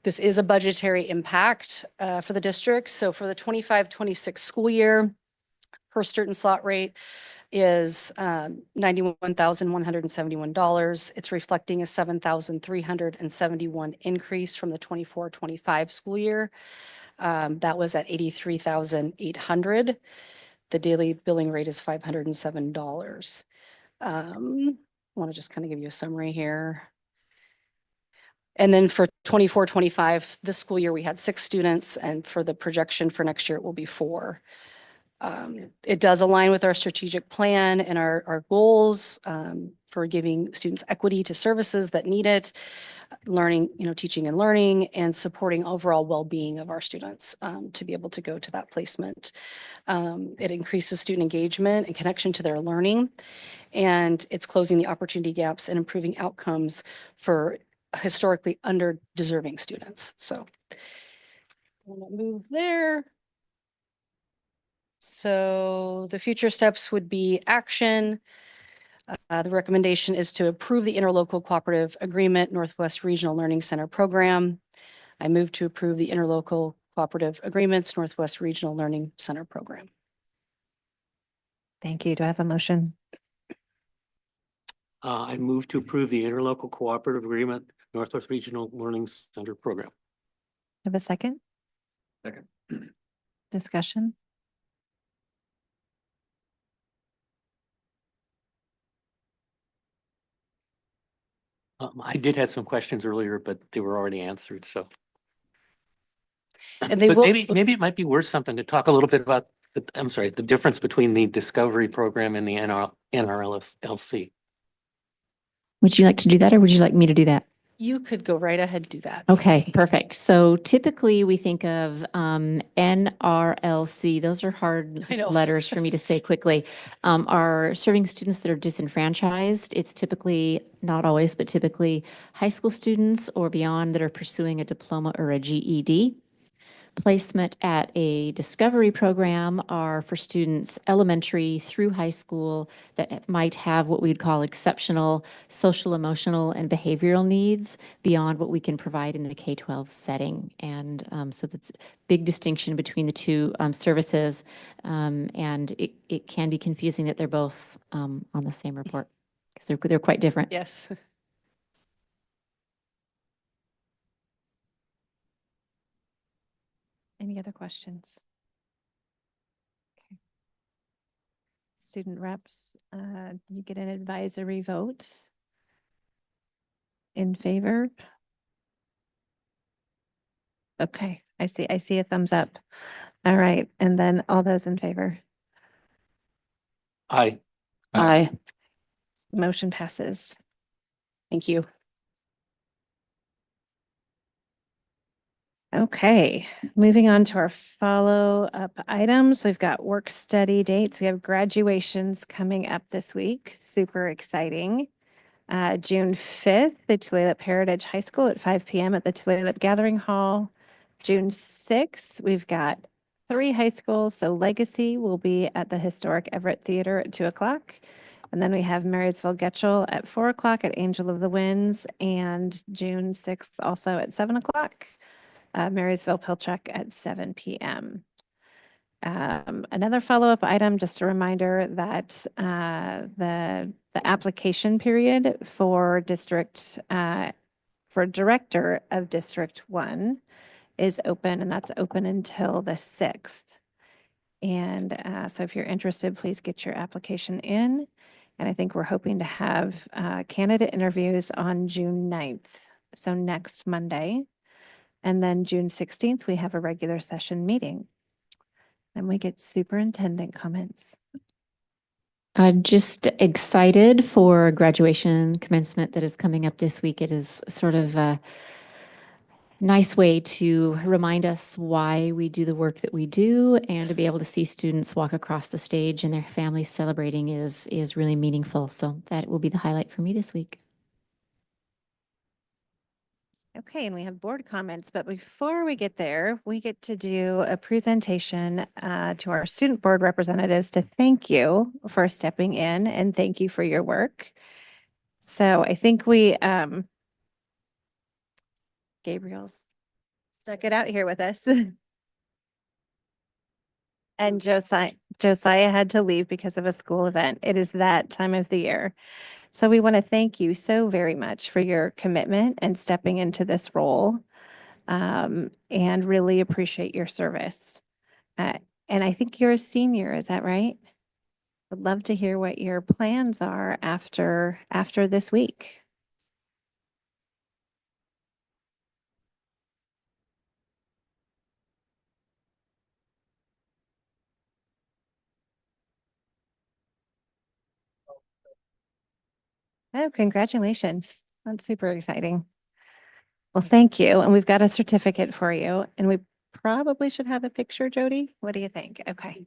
[SPEAKER 21] This is a budgetary impact for the district. So for the 25-26 school year, per student slot rate is $91,171. It's reflecting a $7,371 increase from the 24-25 school year. That was at $83,800. The daily billing rate is $507. I want to just kind of give you a summary here. And then for 24-25, this school year, we had 6 students, and for the projection for next year, it will be 4. It does align with our strategic plan and our goals for giving students equity to services that need it, learning, teaching and learning, and supporting overall well-being of our students to be able to go to that placement. It increases student engagement and connection to their learning, and it's closing the opportunity gaps and improving outcomes for historically under-deserving students. So I'm gonna move there. So the future steps would be action. The recommendation is to approve the interlocal cooperative agreement Northwest Regional Learning Center program. I move to approve the interlocal cooperative agreements Northwest Regional Learning Center program.
[SPEAKER 14] Thank you. Do I have a motion?
[SPEAKER 1] I move to approve the interlocal cooperative agreement, Northwest Regional Learning Center program.
[SPEAKER 14] Have a second?
[SPEAKER 15] Second.
[SPEAKER 14] Discussion?
[SPEAKER 1] I did have some questions earlier, but they were already answered, so.
[SPEAKER 21] And they
[SPEAKER 1] But
[SPEAKER 21] will,
[SPEAKER 1] maybe it might be worth something to talk a little bit about, the difference between the Discovery program and the NRLC.
[SPEAKER 7] Would you like to do that, or would you like me to do that?
[SPEAKER 9] You could go right ahead and do that.
[SPEAKER 7] Okay, perfect. So typically we think of NRLC. Those are hard
[SPEAKER 9] I know.
[SPEAKER 7] letters for me to say quickly. Are serving students that are disenfranchised. It's typically, not always, but typically high school students or beyond that are pursuing a diploma or a GED. Placement at a discovery program are for students elementary through high school that might have what we'd call exceptional social, emotional, and behavioral needs beyond what we can provide in the K-12 setting. And so that's a big distinction between the two services. And it can be confusing that they're both on the same report because they're quite different.
[SPEAKER 9] Yes.
[SPEAKER 14] Any other questions? Okay. Student reps, you get an advisory vote in favor. Okay, I see a thumbs up. All right, and then all those in favor.
[SPEAKER 1] Aye.
[SPEAKER 11] Aye.
[SPEAKER 14] Motion passes.
[SPEAKER 9] Thank you.
[SPEAKER 14] Okay, moving on to our follow-up items. We've got work study dates. We have graduations coming up this week. Super exciting. June 5th, the Tulalip Heritage High School at 5 p.m. at the Tulalip Gathering Hall. June 6th, we've got 3 high schools. So Legacy will be at the historic Everett Theater at 2 o'clock. And then we have Marysville Getchell at 4 o'clock at Angel of the Winds. And June 6th, also at 7 o'clock. Marysville Pilchuck at 7 p.m. Another follow-up item, just a reminder that the application period for for director of District 1 is open, and that's open until the 6th. And so if you're interested, please get your application in. And I think we're hoping to have candidate interviews on June 9th, so next Monday. And then June 16th, we have a regular session meeting. Then we get superintendent comments.
[SPEAKER 7] Just excited for graduation commencement that is coming up this week. It is sort of a nice way to remind us why we do the work that we do, and to be able to see students walk across the stage and their families celebrating is really meaningful. So that will be the highlight for me this week.
[SPEAKER 14] Okay, and we have board comments, but before we get there, we get to do a presentation to our student board representatives to thank you for stepping in and thank you for your work. So I think Gabriel's stuck it out here with us. And Josiah had to leave because of a school event. It is that time of the year. So we want to thank you so very much for your commitment and stepping into this role, and really appreciate your service. And I think you're a senior, is that right? Would love to hear what your plans are after this week. Oh, congratulations. That's super exciting. Well, thank you. And we've got a certificate for you, and we probably should have a picture, Jody. What do you think? Okay.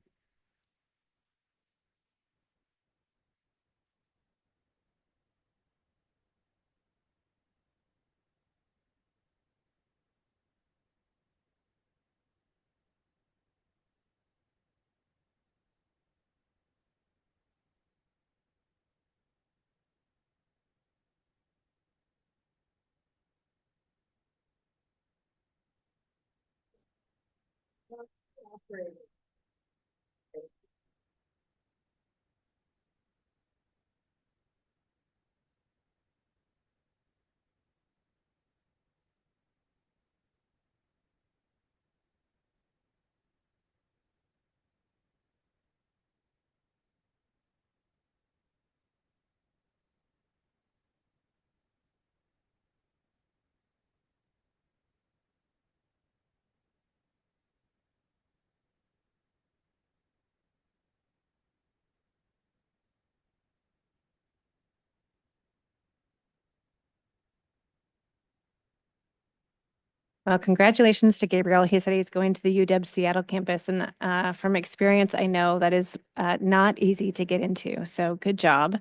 [SPEAKER 14] Well, congratulations to Gabriel. He said he's going to the UW Seattle campus, and from experience, I know that is not easy to get into. So good job.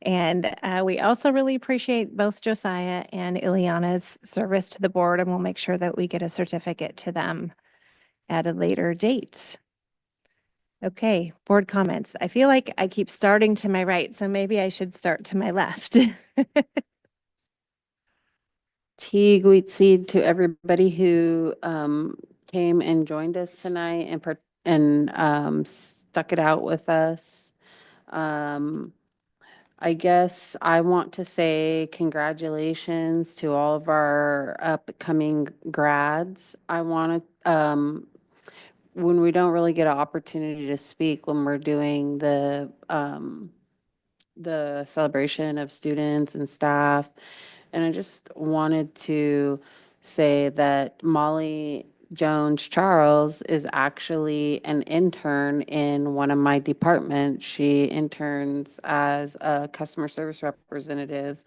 [SPEAKER 14] And we also really appreciate both Josiah and Ileana's service to the board, and we'll make sure that we get a certificate to them at a later date. Okay, board comments. I feel like I keep starting to my right, so maybe I should start to my left.
[SPEAKER 11] Teague to everybody who came and joined us tonight and stuck it out with us. I guess I want to say congratulations to all of our upcoming grads. I want to when we don't really get an opportunity to speak when we're doing the celebration of students and staff. And I just wanted to say that Molly Jones Charles is actually an intern in one of my departments. She interns as a customer service representative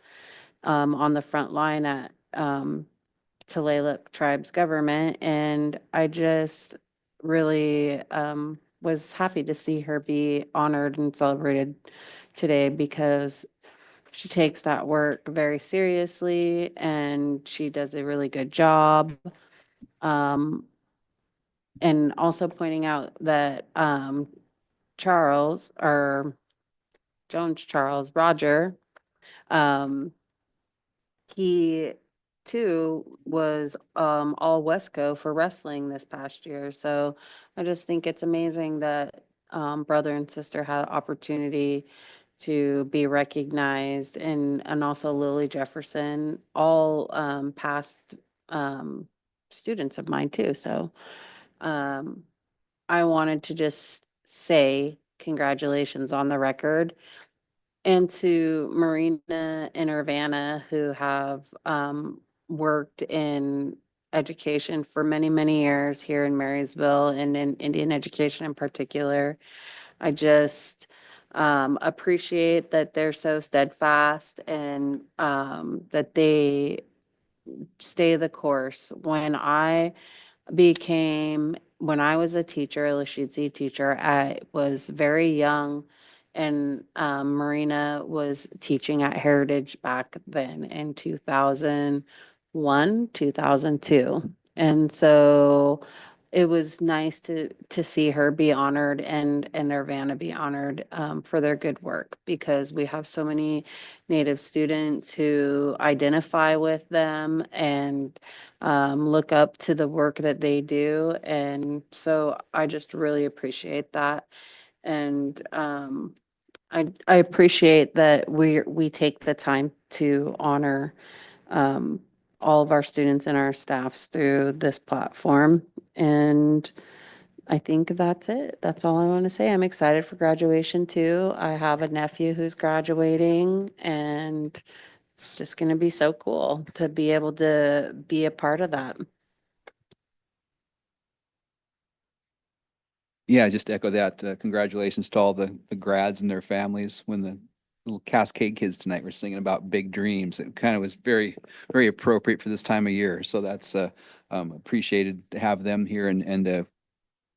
[SPEAKER 11] on the front line at Tulalip Tribes Government. And I just really was happy to see her be honored and celebrated today because she takes that work very seriously and she does a really good job. And also pointing out that Charles or Jones Charles Roger, he too was all Wesco for wrestling this past year. So I just think it's amazing that brother and sister had opportunity to be recognized, and also Lily Jefferson, all past students of mine too. So I wanted to just say congratulations on the record. And to Marina and Urbana, who have worked in education for many, many years here in Marysville and in Indian education in particular. I just appreciate that they're so steadfast and that they stay the course. When I was a teacher, a Lashitsi teacher, I was very young, and Marina was teaching at Heritage back then in 2001, 2002. And so it was nice to see her be honored and Nirvana be honored for their good work, because we have so many Native students who identify with them and look up to the work that they do. And so I just really appreciate that. And I appreciate that we take the time to honor all of our students and our staffs through this platform. And I think that's it. That's all I want to say. I'm excited for graduation too. I have a nephew who's graduating, and it's just going to be so cool to be able to be a part of that.
[SPEAKER 15] Yeah, just to echo that. Congratulations to all the grads and their families. When the little Cascade kids tonight were singing about big dreams, it kind of was very, very appropriate for this time of year. So that's appreciated to have them here, and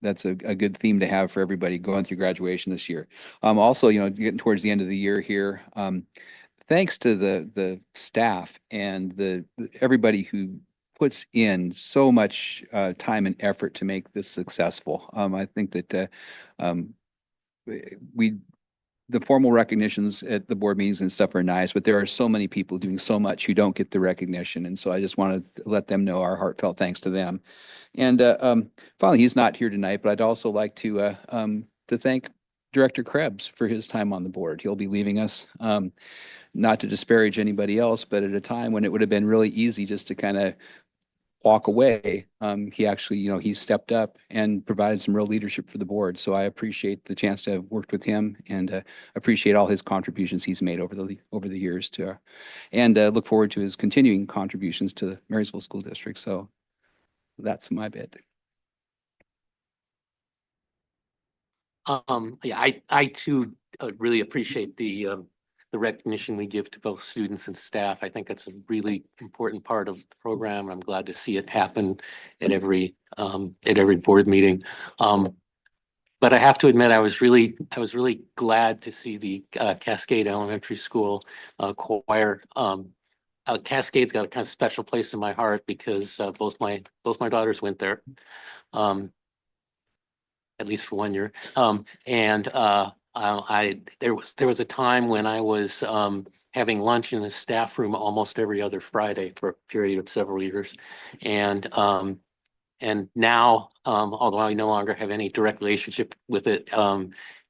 [SPEAKER 15] that's a good theme to have for everybody going through graduation this year. Also, getting towards the end of the year here, thanks to the staff and everybody who puts in so much time and effort to make this successful. I think that the formal recognitions at the board meetings and stuff are nice, but there are so many people doing so much who don't get the recognition. And so I just wanted to let them know our heartfelt thanks to them. And finally, he's not here tonight, but I'd also like to thank Director Krebs for his time on the board. He'll be leaving us. Not to disparage anybody else, but at a time when it would have been really easy just to kind of walk away, he actually, he stepped up and provided some real leadership for the board. So I appreciate the chance to have worked with him, and appreciate all his contributions he's made over the years and look forward to his continuing contributions to the Marysville School District. So that's my bit.
[SPEAKER 1] Yeah, I too really appreciate the the recognition we give to both students and staff. I think that's a really important part of the program. I'm glad to see it happen at every board meeting. But I have to admit, I was really glad to see the Cascade Elementary School choir. Cascade's got a kind of special place in my heart because both my daughters went there, at least for 1 year. There was a time when I was having lunch in the staff room almost every other Friday for a period of several years, and now, although I no longer have any direct relationship with it,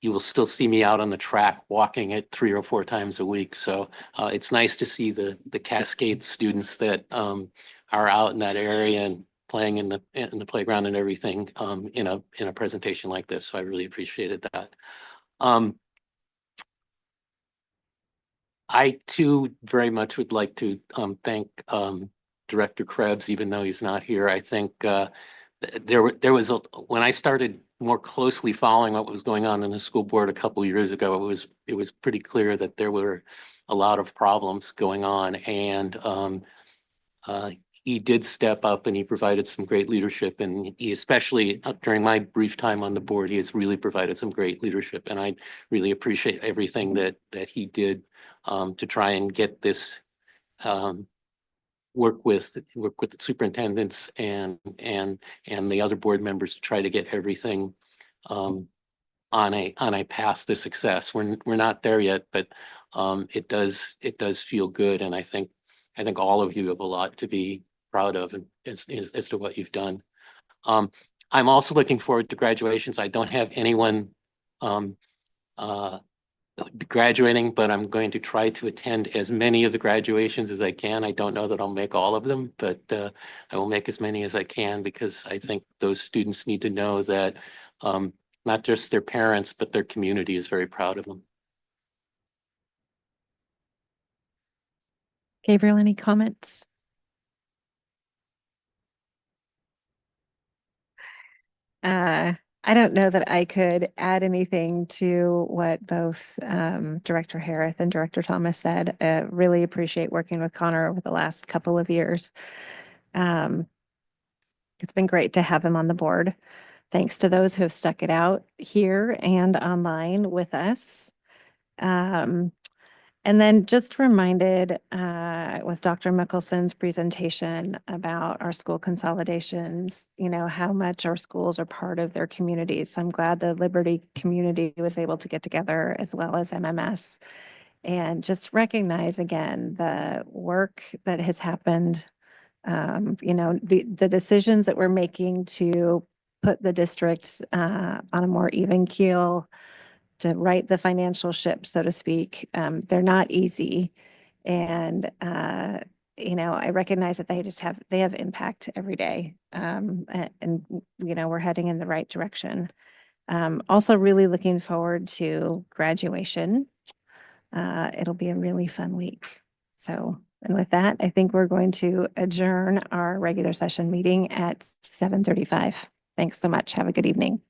[SPEAKER 1] you will still see me out on the track walking it 3 or 4 times a week. So it's nice to see the Cascade students that are out in that area and playing in the playground and everything in a presentation like this. So I really appreciated that. I too very much would like to thank Director Krebs, even though he's not here. I think when I started more closely following what was going on in the school board a couple of years ago, it was pretty clear that there were a lot of problems going on, and he did step up and he provided some great leadership, and he especially during my brief time on the board, he has really provided some great leadership, and I really appreciate everything that he did to try and get this work with the superintendents and the other board members to try to get everything on a path to success. We're not there yet, but it does feel good, and I think all of you have a lot to be proud of as to what you've done. I'm also looking forward to graduations. I don't have anyone graduating, but I'm going to try to attend as many of the graduations as I can. I don't know that I'll make all of them, but I will make as many as I can, because I think those students need to know that not just their parents, but their community is very proud of them.
[SPEAKER 14] Gabriel, any comments? I don't know that I could add anything to what both Director Harris and Director Thomas said. Really appreciate working with Connor over the last couple of years. It's been great to have him on the board. Thanks to those who have stuck it out here and online with us. And then just reminded with Dr. Mickelson's presentation about our school consolidations, how much our schools are part of their communities. So I'm glad the Liberty community was able to get together, as well as MMS, and just recognize again the work that has happened. The decisions that we're making to put the district on a more even keel, to right the financial ship, so to speak. They're not easy. And, I recognize that they have impact every day. We're heading in the right direction. Also really looking forward to graduation. It'll be a really fun week. So, and with that, I think we're going to adjourn our regular session meeting at 7:35. Thanks so much. Have a good evening.